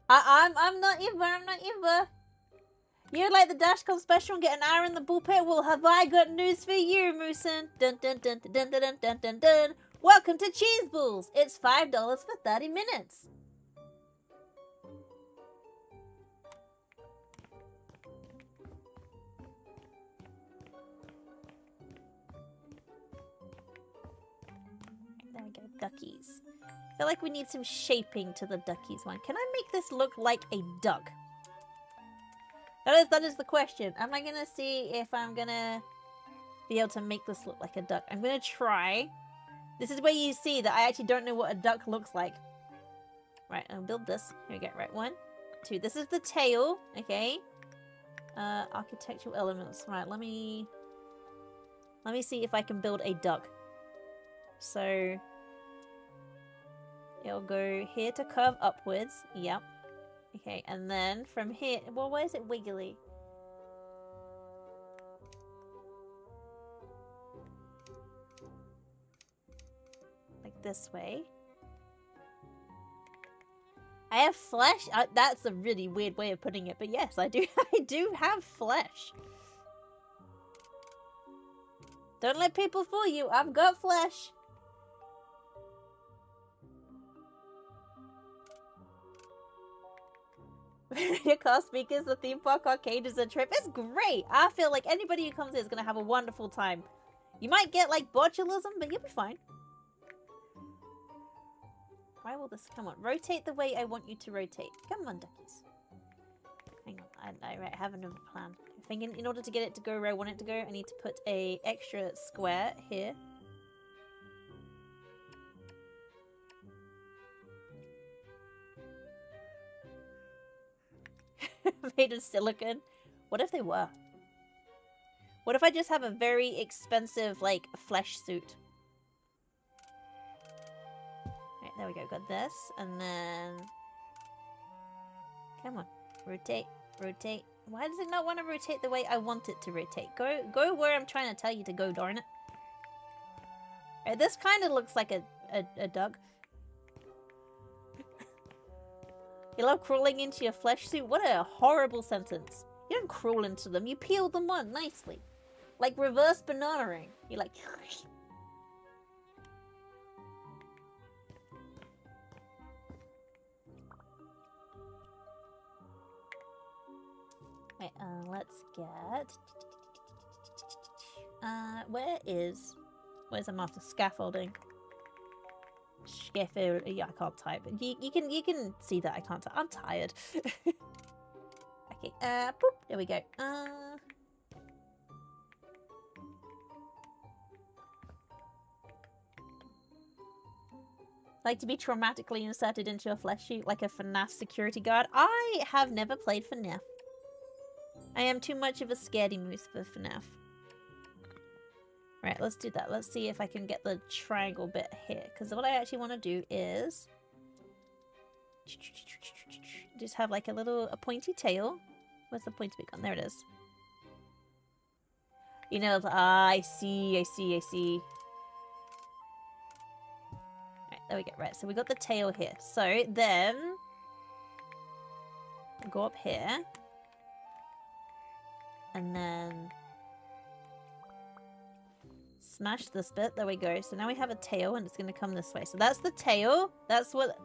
I'm not Eva. You'd like the Dashcom special and get an hour in the bullpen? Well, have I got news for you, Moosin? Dun dun dun dun dun dun dun dun dun. Welcome to Cheese Balls. It's $5 for 30 minutes. There we go, duckies. I feel like we need some shaping to the duckies one. Can I make this look like a duck? That is the question. Am I gonna see if I'm gonna be able to make this look like a duck? I'm gonna try. This is where you see that I actually don't know what a duck looks like. Right, I'll build this. Here we go. Right, 1, 2. This is the tail. Okay. Architectural elements. Right, let me see if I can build a duck. So it'll go here to curve upwards. Yep. Okay, and then from here... Well, why is it wiggly? Like this way. I have flesh? That's a really weird way of putting it, but yes, I do I do have flesh. Don't let people fool you, I've got flesh. Your car speakers, the theme park arcade is a trip. It's great! I feel like anybody who comes here is going to have a wonderful time. You might get, like, botulism, but you'll be fine. Why will this... Come on, rotate the way I want you to rotate. Come on, duckies. Hang on, I have another plan. I think in order to get it to go where I want it to go, I need to put a extra square here. Made of silicone. What if they were? What if I just have a very expensive, like, flesh suit? Right, there we go. Got this. And then... Come on. Rotate. Rotate. Why does it not want to rotate the way I want it to rotate? Go where I'm trying to tell you to go, darn it. Right, this kind of looks like a duck. You love crawling into your flesh suit? What a horrible sentence. You don't crawl into them, you peel them on nicely. Like reverse banana-ing. You're like... Wait, let's get... Where's the master? Scaffolding. Scaffold. Yeah, I can't type. You can see that I can't type. I'm tired. Okay, boop. There we go. Like to be traumatically inserted into a flesh suit like a FNAF security guard. I have never played FNAF. I am too much of a scaredy moose for FNAF. Right, let's do that. Let's see if I can get the triangle bit here. Because what I actually want to do is... just have like a pointy tail. Where's the pointy bit gone? There it is. You know, I see. Right, there we go. Right, so we got the tail here. So then... go up here. And then... smash this bit. There we go. So now we have a tail and it's going to come this way. So that's the tail. That's what...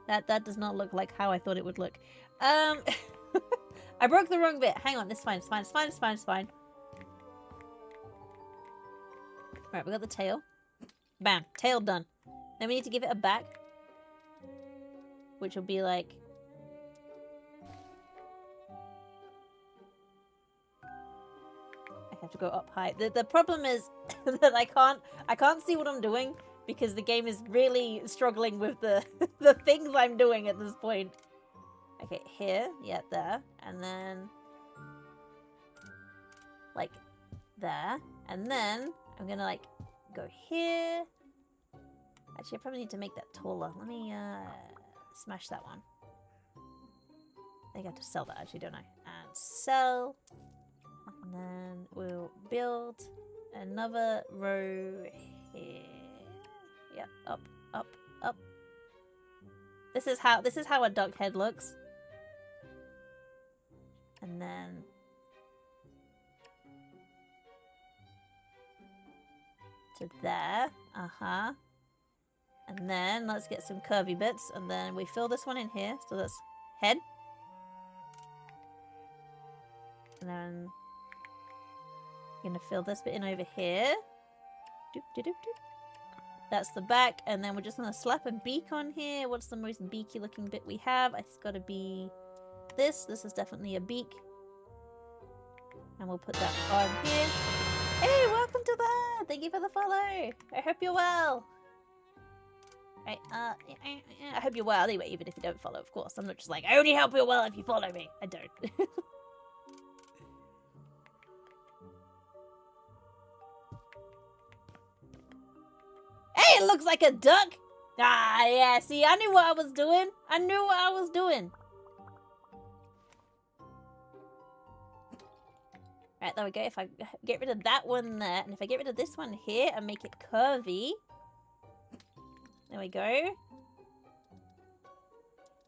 That does not look like how I thought it would look. I broke the wrong bit. Hang on. It's fine. It's fine. It's fine. It's fine. It's fine. Right, we got the tail. Bam. Tail done. Then we need to give it a back. Which will be like... I have to go up high. The problem is that I can't see what I'm doing because the game is really struggling with the the things I'm doing at this point. Okay, here, yeah, there, and then like there, and then I'm gonna like go here. Actually, I probably need to make that taller. Let me smash that one. I think I have to sell that actually, don't I? And sell. And then we'll build another row here. Yep, up, up, up. This is how a duck head looks. And then to there. Uh-huh. And then let's get some curvy bits and then we fill this one in here. So that's head. And then I'm gonna fill this bit in over here. Doop, doop, doop, doop. That's the back, and then we're just gonna slap a beak on here. What's the most beaky looking bit we have? It's gotta be this. This is definitely a beak. And we'll put that on here. Hey, welcome to the... Thank you for the follow. I hope you're well. Right, I hope you're well anyway, even if you don't follow, of course. I'm not just like, I only help you well if you follow me. I don't. Hey, it looks like a duck! Ah, yeah, see, I knew what I was doing. I knew what I was doing. Right, there we go. If I get rid of that one there, and if I get rid of this one here and make it curvy. There we go.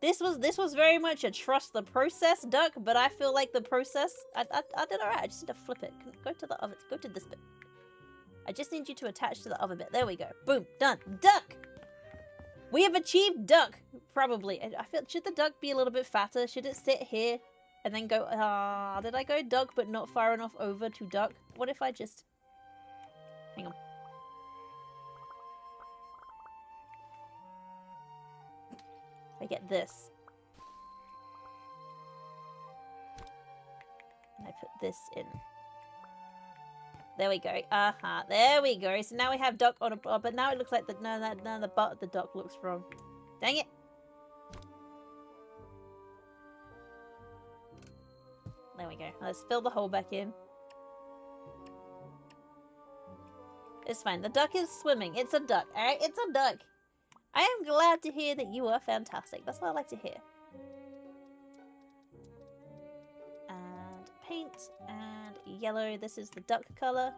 This was very much a trust the process duck, but I feel like the process... I did alright. I just need to flip it. Go to the other... Go to this bit. I just need you to attach to the other bit. There we go. Boom. Done. Duck! We have achieved duck. Probably. I feel... Should the duck be a little bit fatter? Should it sit here and then go... did I go duck but not far enough over to duck? What if I just... Hang on. I get this. And I put this in. There we go. There we go. So now we have duck on a... but now it looks like the... No, the butt of the duck looks wrong. Dang it. There we go. Let's fill the hole back in. It's fine. The duck is swimming. It's a duck. Alright? It's a duck. I am glad to hear that you are fantastic. That's what I like to hear. And paint and yellow. This is the duck color.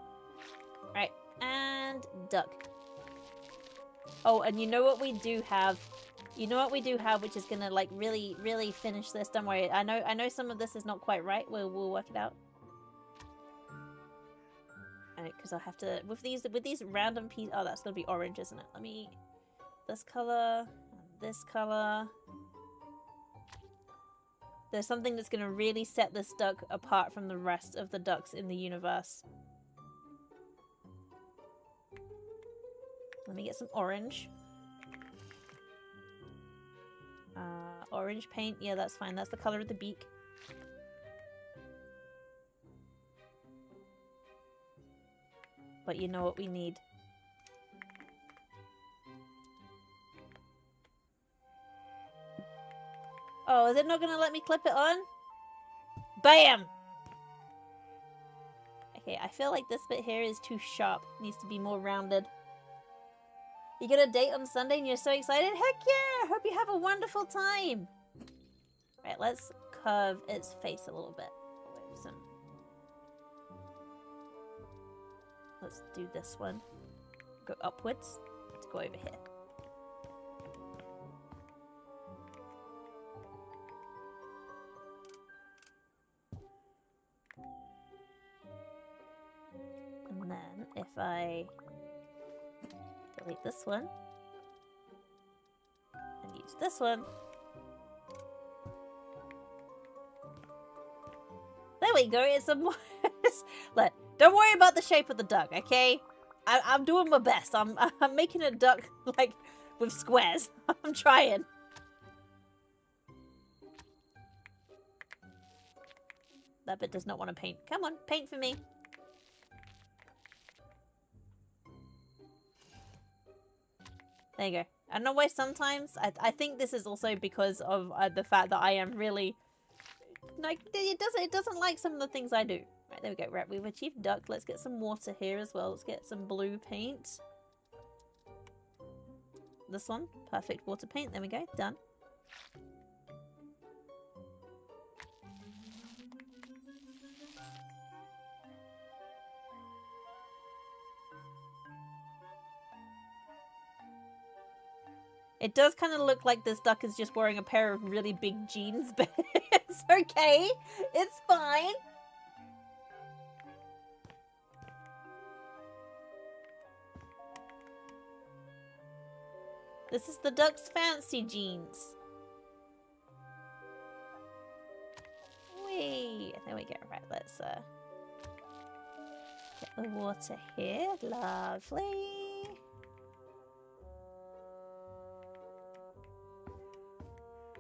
Right. And duck. Oh, and you know what we do have? You know what we do have, which is gonna like really, really finish this. Don't worry. I know some of this is not quite right. We'll work it out. Alright, because I'll have to with these random pieces. Oh, that's gonna be orange, isn't it? Let me. This color, this color. There's something that's going to really set this duck apart from the rest of the ducks in the universe. Let me get some orange. Orange paint. Yeah, that's fine. That's the color of the beak. But you know what we need? Oh, is it not going to let me clip it on? Bam! Okay, I feel like this bit here is too sharp. It needs to be more rounded. You get a date on Sunday and you're so excited? Heck yeah! Hope you have a wonderful time! Right, let's curve its face a little bit. Let's do this one. Go upwards. Let's go over here. And then if I delete this one and use this one. There we go. It's a more... Look, don't worry about the shape of the duck, okay? I'm doing my best. I'm making a duck like with squares. I'm trying. That bit does not want to paint. Come on, paint for me. There you go. I don't know why sometimes... I think this is also because of the fact that I am really... Like, it doesn't like some of the things I do. Right, there we go. Right, we've achieved duck. Let's get some water here as well. Let's get some blue paint. This one. Perfect water paint. There we go. Done. It does kind of look like this duck is just wearing a pair of really big jeans, but it's okay. It's fine. This is the duck's fancy jeans. Whee! There we go. Right, let's get the water here. Lovely.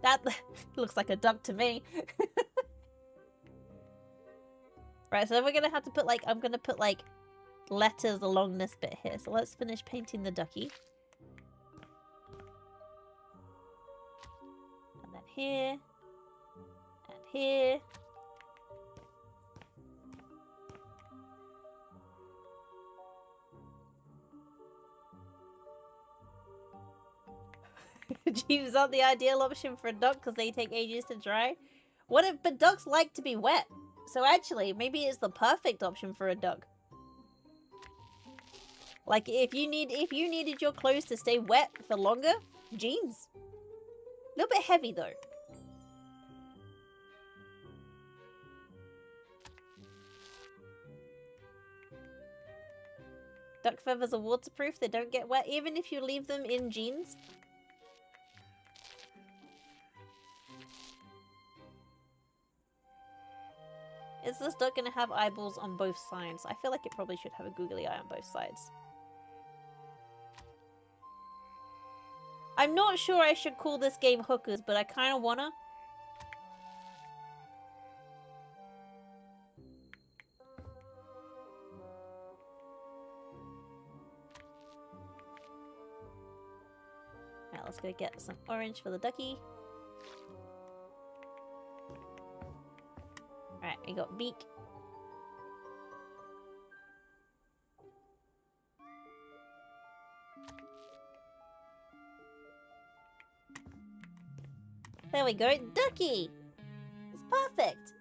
That looks like a duck to me. Right, so then we're going to have to put like, I'm going to put like letters along this bit here. So let's finish painting the ducky. And then here. And here. Jeeves aren't the ideal option for a duck because they take ages to dry. What if, but ducks like to be wet. So actually, maybe it's the perfect option for a duck. Like if you needed your clothes to stay wet for longer, jeans. A little bit heavy though. Duck feathers are waterproof, they don't get wet even if you leave them in jeans. Is this duck gonna have eyeballs on both sides? I feel like it probably should have a googly eye on both sides. I'm not sure I should call this game Hookers, but I kinda wanna. Alright, let's go get some orange for the ducky. Alright, we got beak. There we go, ducky! It's perfect!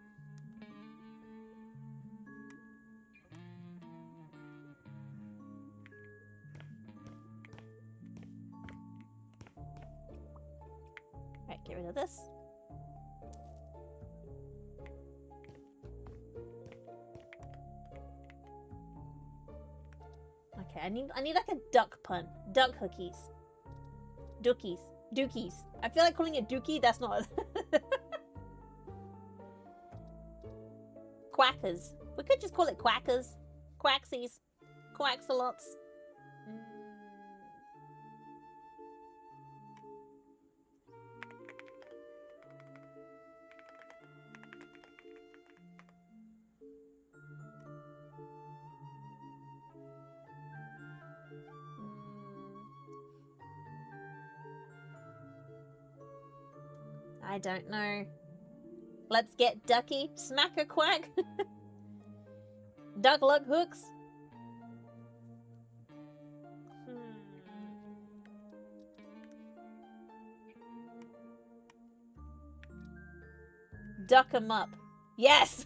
Alright, get rid of this. Okay, I need like a duck pun. Duck hookies. Dookies. Dookies. I feel like calling it dookie, that's not Quackers. We could just call it quackers. Quacksies. Quacksalots. I don't know. Let's get ducky. Smack a quack. Duck luck hooks. Duck 'em up. Yes!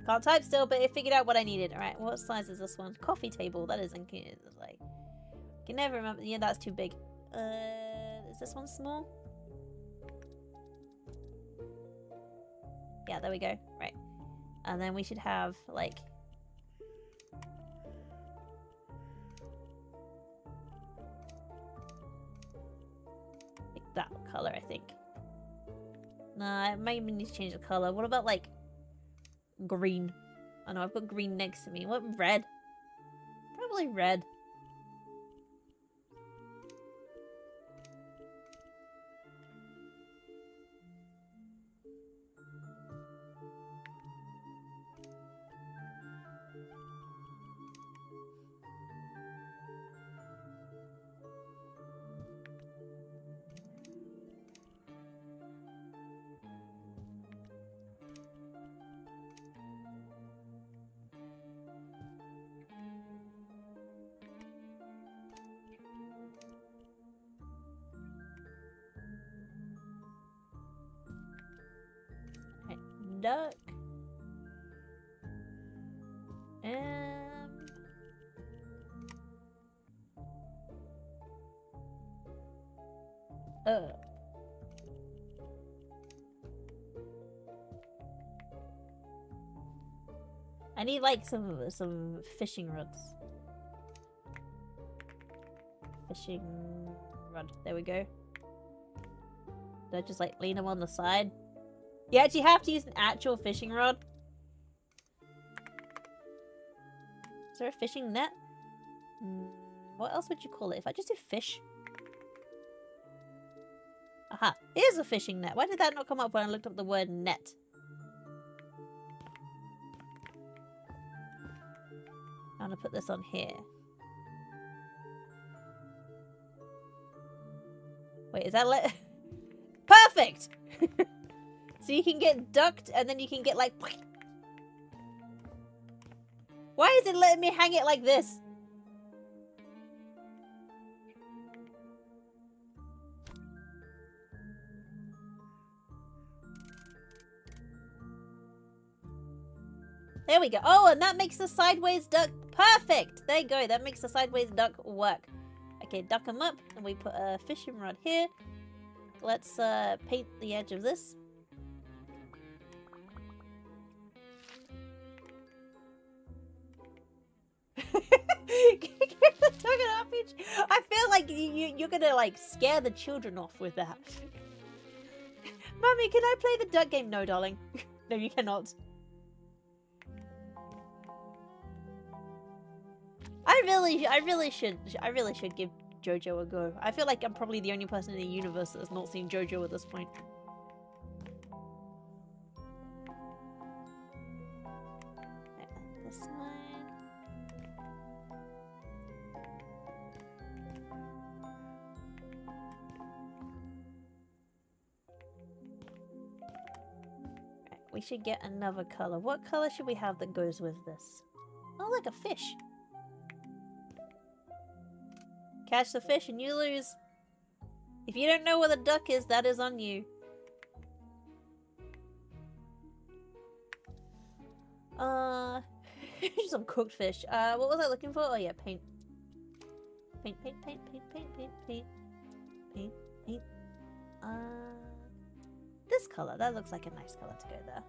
Can't type still, but it figured out what I needed. Alright, what size is this one? Coffee table. That isn't like... I can never remember. Yeah, that's too big. Is this one small? Yeah, there we go. Right. And then we should have, like... that color, I think. Nah, I might need to change the color. What about, like, green? Oh no, I've got green next to me. What, red? Probably red. Duck. I need like some fishing rods. Fishing rod. There we go. Do I just like lean them on the side? You actually have to use an actual fishing rod. Is there a fishing net? What else would you call it if I just did fish? Aha, here's a fishing net. Why did that not come up when I looked up the word net? I'm gonna put this on here. Wait, is that Perfect! So you can get ducked and then you can get like... Why is it letting me hang it like this? There we go. Oh, and that makes the sideways duck perfect. There you go. That makes the sideways duck work. Okay, duck them up, and we put a fishing rod here. Let's paint the edge of this. I feel like you're gonna like scare the children off with that. Mommy, can I play the duck game? No, darling. No, you cannot. I really should give JoJo a go. I feel like I'm probably the only person in the universe that's not seen JoJo at this point. This one. Right, we should get another color. What color should we have that goes with this? Oh, look, a fish. Catch the fish and you lose. If you don't know what a duck is, that is on you. Some cooked fish. What was I looking for? Oh yeah, paint. Paint. This color. That looks like a nice color to go there.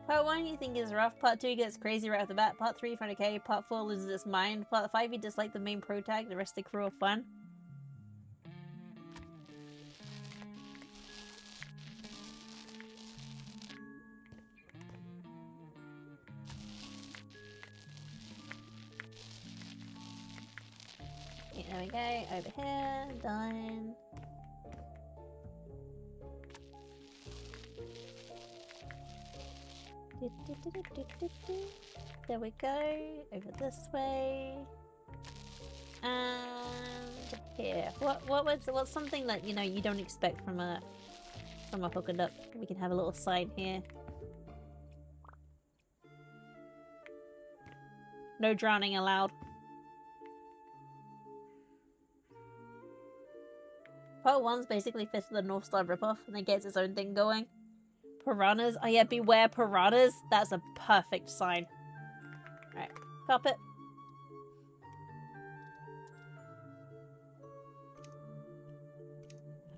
Part 1 you think is rough, Part 2 gets crazy right off the bat, Part 3 you find okay, Part 4 loses its mind, Part 5 you dislike the main pro tag, the rest of the crew are fun. Yeah, there we go, over here, done. There we go, over this way, and here. What's something that you don't expect from a hooker duck? We can have a little sign here. No drowning allowed. Part 1's basically Fist of the North Star ripoff, and then gets its own thing going. Piranhas? Oh yeah, beware piranhas. That's a perfect sign. Alright, carpet.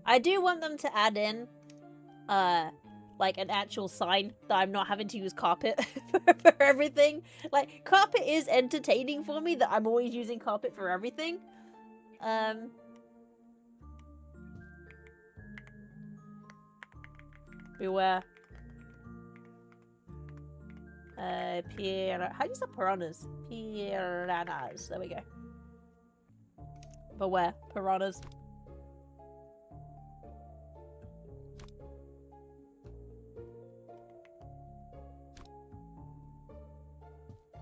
I do want them to add in, like an actual sign that I'm not having to use carpet for everything. Like, carpet is entertaining for me that I'm always using carpet for everything. Beware. How do you say piranhas? Piranhas. There we go. Beware. Piranhas.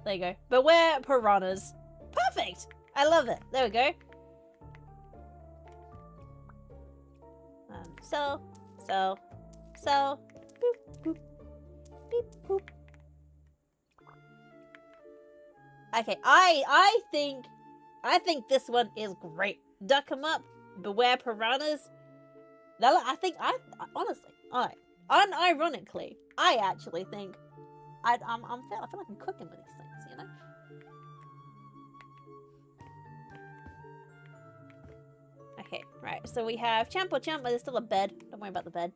There you go. Beware piranhas. Perfect! I love it. There we go. So. Boop, boop. Beep, boop. Okay, I think this one is great. Duck 'em up. Beware piranhas. Honestly, unironically, I actually think I feel like I'm cooking with these things, you know? Okay, right. So we have Champ or Champ, but there's still a bed. Don't worry about the bed.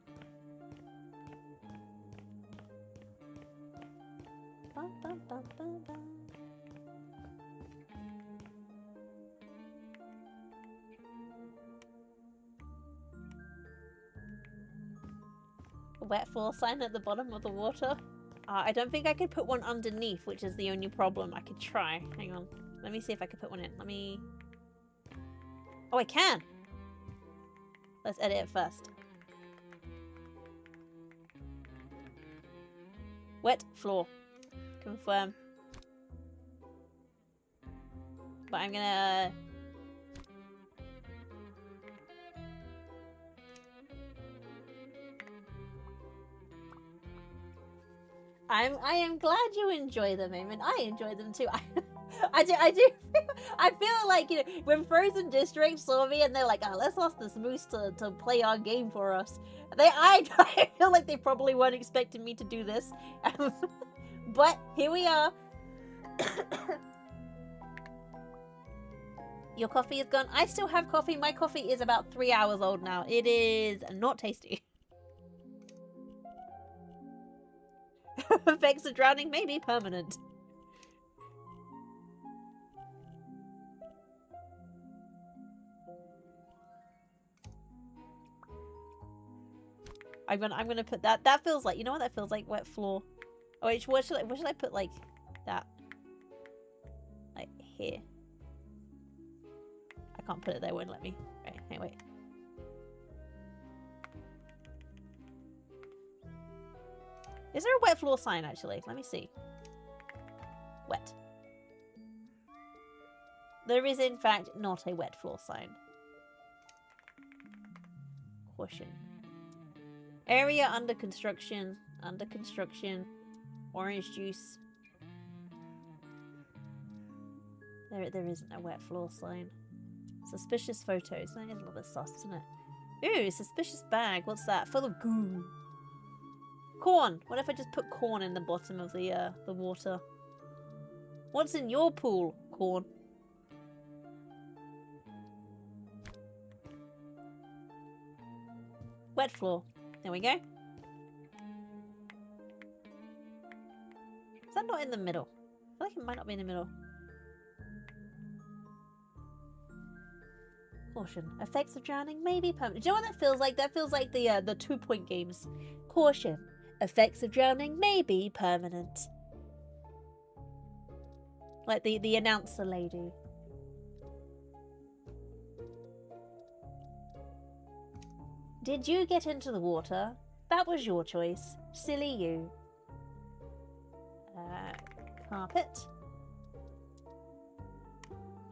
A wet floor sign at the bottom of the water. I don't think I could put one underneath, which is the only problem. I could try. Hang on. Let me see if I can put one in. Let me... Oh, I can! Let's edit it first. Wet floor. Confirm. But I'm gonna... I am glad you enjoy them, Eamon. I enjoy them too. I feel like, you know, when Frozen District saw me and they're like, oh, let's ask this moose to play our game for us. I feel like they probably weren't expecting me to do this. But here we are. Your coffee is gone. I still have coffee. My coffee is about 3 hours old now. It is not tasty. Effects of drowning may be permanent. I'm gonna put that. That feels like, you know what that feels like? Wet floor. Oh, wait, what should I put like that? Like here. I can't put it there. It won't let me. Right, hey, wait. Is there a wet floor sign actually? Let me see. Wet. There is in fact not a wet floor sign. Caution. Area under construction. Under construction. Orange juice. There isn't a wet floor sign. Suspicious photos. That is a little bit sus, isn't it? Ooh, suspicious bag. What's that? Full of goo. Corn. What if I just put corn in the bottom of the water? What's in your pool? Corn. Wet floor. There we go. Is that not in the middle? I feel like it might not be in the middle. Caution. Effects of drowning may be permanent. Do you know what that feels like? That feels like the 2-point games. Caution. Effects of drowning may be permanent. Like the announcer lady. Did you get into the water? That was your choice. Silly you. Carpet.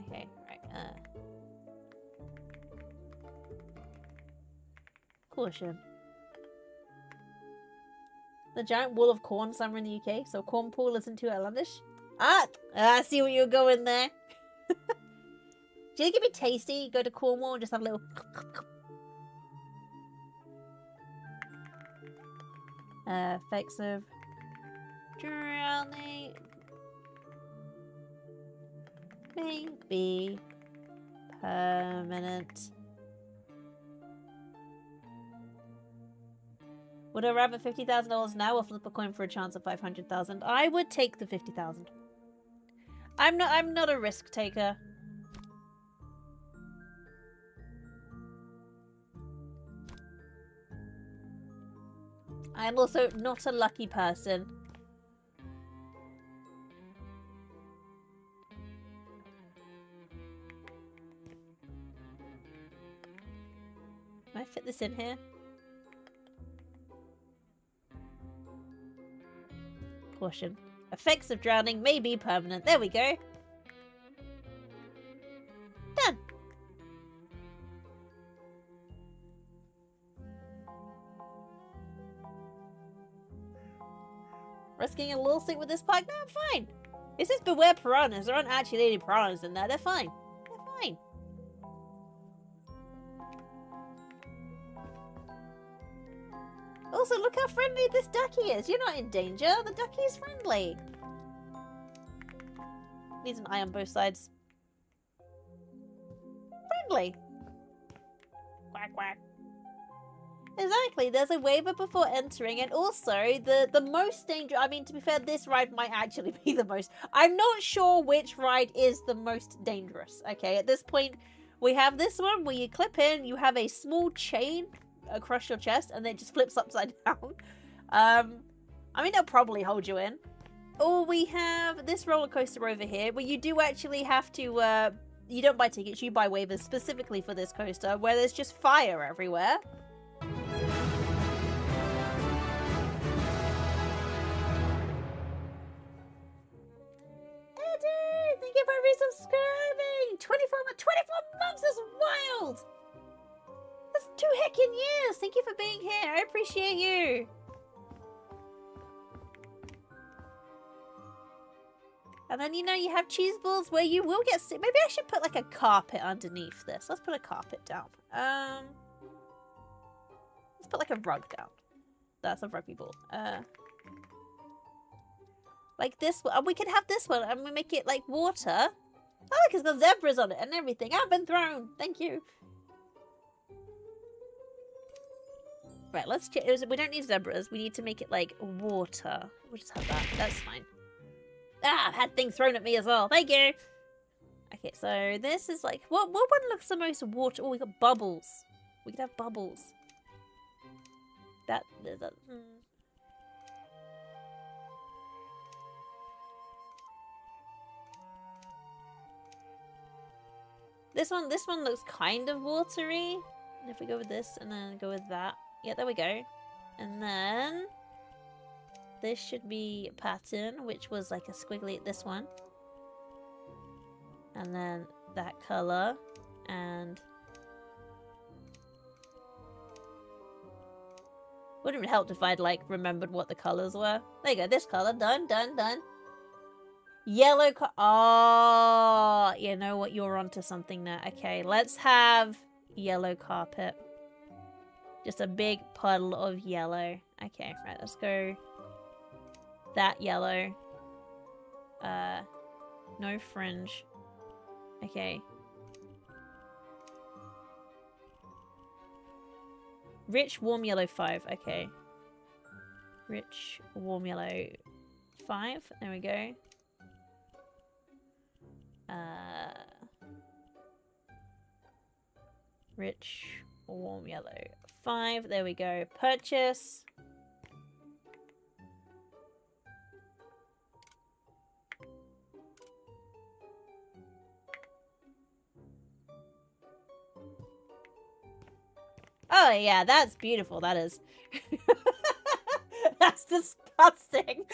Okay, right. Caution. The giant wall of corn somewhere in the UK, so corn pool isn't too outlandish. I see what you're going there. Do you think it'd be tasty? Go to Cornwall and just have a little... effects of drowning may be permanent. Would I rather $50,000 now or flip a coin for a chance of 500,000? I would take the 50,000. I'm not a risk taker. I'm also not a lucky person. Can I fit this in here? Caution. Effects of drowning may be permanent. There we go. Done. Risking a lawsuit with this park? No, I'm fine. This is beware piranhas. There aren't actually any piranhas in there. They're fine. They're fine. Also, look how friendly this ducky is. You're not in danger. The ducky is friendly. Needs an eye on both sides. Friendly. Quack, quack. Exactly. There's a waiver before entering, and also the most dangerous... I mean, to be fair, this ride might actually be the most... I'm not sure which ride is the most dangerous. Okay, at this point, we have this one where you clip in, you have a small chain across your chest, and then it just flips upside down. I mean, they'll probably hold you in. Or we have this roller coaster over here, where you do actually have to... you don't buy tickets, you buy waivers specifically for this coaster, where there's just fire everywhere. Eddie, thank you for resubscribing! 24 months is wild! That's 2 heckin' years! Thank you for being here, I appreciate you! And then, you know, you have cheese balls where you will get sick. Maybe I should put like a carpet underneath this. Let's put a carpet down. Let's put like a rug down. That's a rugby ball. Like this one. We could have this one and we make it like water. Oh, look, it's got zebras on it and everything. I've been thrown. Thank you. Right, let's check. We don't need zebras. We need to make it like water. We'll just have that. That's fine. Ah, I've had things thrown at me as well. Thank you. Okay, so this is like... What one looks the most water? Oh, we got bubbles. We could have bubbles. This one looks kind of watery. And if we go with this and then go with that. Yeah, there we go. And then... This should be a pattern, which was like a squiggly, this one. And then that color. And... Wouldn't it help if I'd like remembered what the colors were? There you go, this color, done. Yellow oh, you know what, you're onto something now. Okay, let's have yellow carpet. Just a big puddle of yellow. Okay, right, let's go... That yellow. No fringe. Okay. Rich warm yellow 5. Okay. Rich warm yellow 5. There we go. Rich warm yellow 5. There we go. Purchase. Oh yeah, that's beautiful, that is. That's disgusting.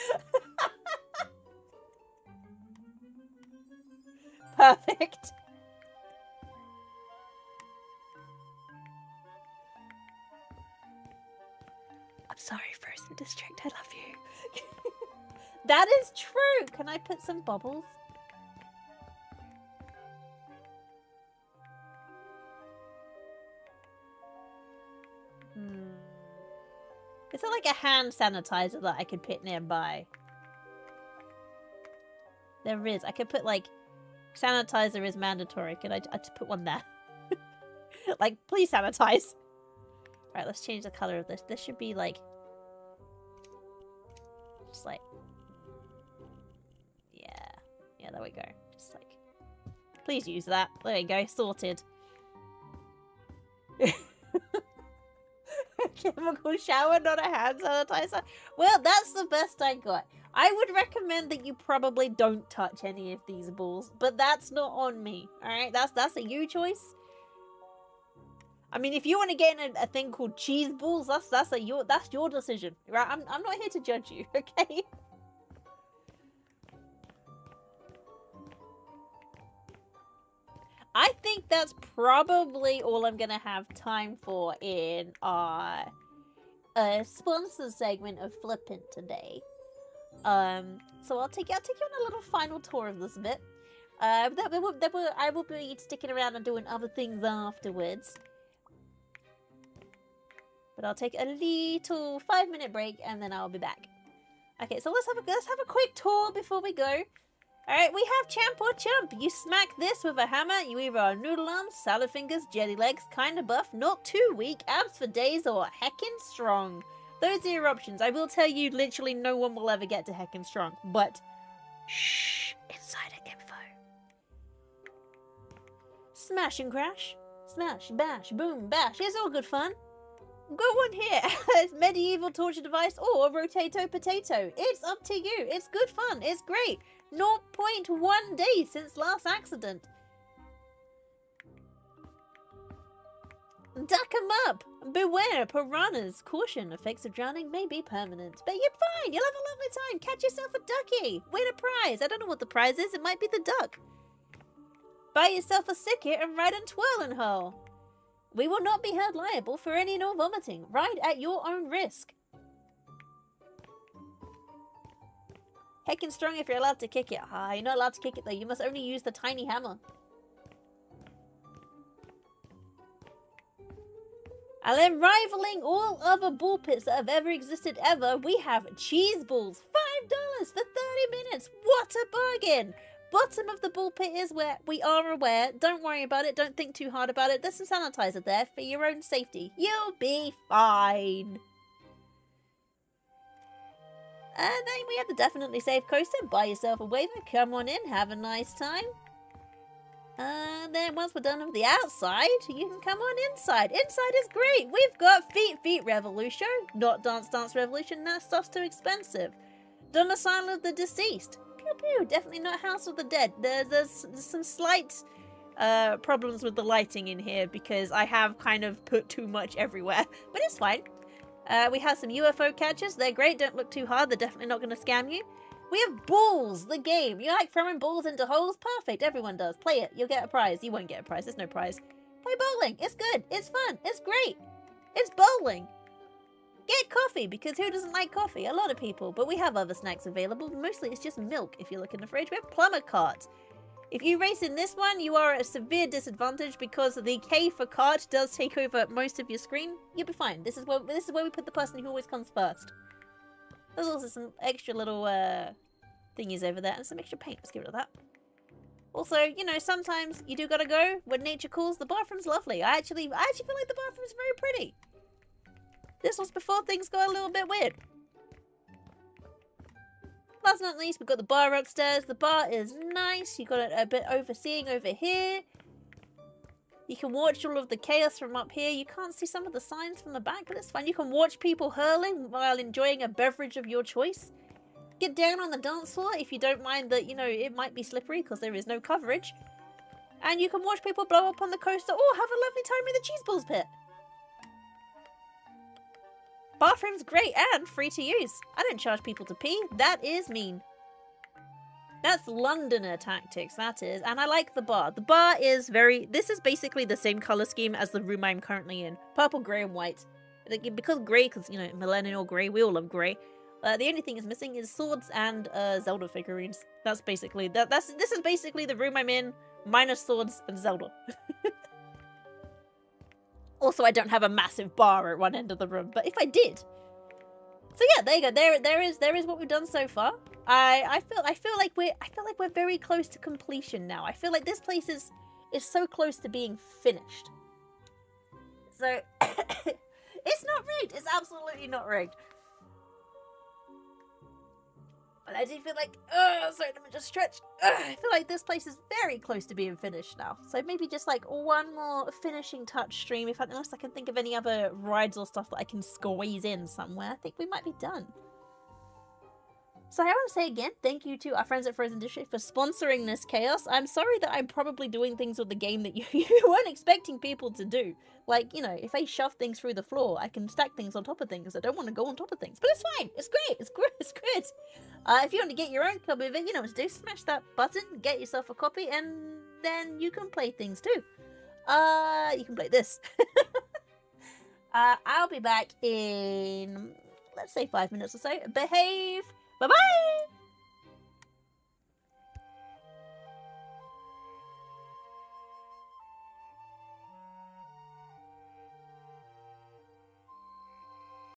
Perfect. I'm sorry, Frozen District, I love you. That is true. Can I put some bubbles? Is there like a hand sanitizer that I could put nearby? There is. I could put like sanitizer is mandatory. Could I just put one there? Like, please sanitize. Right, let's change the color of this. This should be like... Just like... Yeah. Yeah, there we go. Just like... Please use that. There we go. Sorted. Chemical shower, not a hand sanitizer. Well, that's the best I got. I would recommend that you probably don't touch any of these balls, but that's not on me. All right, that's a you choice. I mean, if you want to get in a thing called cheese balls, that's your decision, right? I'm not here to judge you, okay? I think that's probably all I'm gonna have time for in our sponsor segment of Flippant today. So I'll take you on a little final tour of this bit. I will be sticking around and doing other things afterwards. But I'll take a little 5-minute break and then I'll be back. Okay, so let's have a quick tour before we go. Alright, we have Champ or Chump. You smack this with a hammer, you either are noodle arms, salad fingers, jelly legs, kinda buff, not too weak, abs for days, or heckin' strong. Those are your options. I will tell you, literally no one will ever get to heckin' strong, but shh, insider info. Smash and crash. Smash, bash, boom, bash. It's all good fun. Got one here. It's medieval torture device or rotato potato. It's up to you. It's good fun. It's great. 0.1 days since last accident. Duck 'em up. Beware piranhas. Caution, effects of drowning may be permanent. But you're fine. You'll have a lovely time. Catch yourself a ducky. Win a prize. I don't know what the prize is. It might be the duck. Buy yourself a sicket and ride and twirling hole. We will not be held liable for any nor vomiting. Ride at your own risk. Heckin' strong if you're allowed to kick it. Ah, you're not allowed to kick it though. You must only use the tiny hammer. And then rivaling all other ball pits that have ever existed ever, we have cheese balls. $5 for 30 minutes. What a bargain. Bottom of the ball pit is where we are aware. Don't worry about it. Don't think too hard about it. There's some sanitizer there for your own safety. You'll be fine. And then we have the definitely safe coaster. Buy yourself a waiver. Come on in. Have a nice time. And then once we're done with the outside, you can come on inside. Inside is great. We've got Feet Revolution. Not Dance Revolution. That stuff's too expensive. Domicile of the Deceased. Pew pew. Definitely not House of the Dead. There's some slight problems with the lighting in here because I have kind of put too much everywhere. But it's fine. We have some UFO catchers. They're great. Don't look too hard. They're definitely not going to scam you. We have Balls, the game. You like throwing balls into holes? Perfect. Everyone does. Play it. You'll get a prize. You won't get a prize. There's no prize. Play bowling. It's good. It's fun. It's great. It's bowling. Get coffee, because who doesn't like coffee? A lot of people. But we have other snacks available. Mostly it's just milk if you look in the fridge. We have plumber cart. If you race in this one, you are at a severe disadvantage because the K for cart does take over most of your screen. You'll be fine. This is where we put the person who always comes first. There's also some extra little thingies over there and some extra paint. Let's get rid of that. Also, you know, sometimes you do gotta go when nature calls. The bathroom's lovely. I actually feel like the bathroom's very pretty. This was before things got a little bit weird. Last but not least, we've got the bar upstairs. The bar is nice. You got a bit overseeing over here. You can watch all of the chaos from up here. You can't see some of the signs from the back, but it's fine. You can watch people hurling while enjoying a beverage of your choice. Get down on the dance floor if you don't mind that, you know, it might be slippery because there is no coverage. And you can watch people blow up on the coaster or have a lovely time in the cheese balls pit. Bathroom's great and free to use. I don't charge people to pee. That is mean. That's Londoner tactics, that is. And I like the bar. The bar is very... This is basically the same colour scheme as the room I'm currently in. Purple, grey, and white. Because grey, because, you know, millennial grey, we all love grey. The only thing is missing is swords and Zelda figurines. That's basically... This is basically the room I'm in, minus swords and Zelda. Also, I don't have a massive bar at one end of the room, but if I did... So yeah, there you go. There is what we've done so far. I feel like we're very close to completion now. I feel like this place is so close to being finished. So it's not rigged. It's absolutely not rigged. But I do feel like, sorry, let me just stretch. I feel like this place is very close to being finished now. So maybe just like one more finishing touch stream. Unless I can think of any other rides or stuff that I can squeeze in somewhere, I think we might be done. So I want to say again, thank you to our friends at Frozen District for sponsoring this chaos. I'm sorry that I'm probably doing things with the game that you weren't expecting people to do. Like, you know, if I shove things through the floor, I can stack things on top of things. I don't want to go on top of things. But it's fine. It's great. It's great. It's good. If you want to get your own copy of it, you know what to do. Smash that button, get yourself a copy, and then you can play things too. You can play this. I'll be back in, let's say 5 minutes or so. Behave. Bye-bye!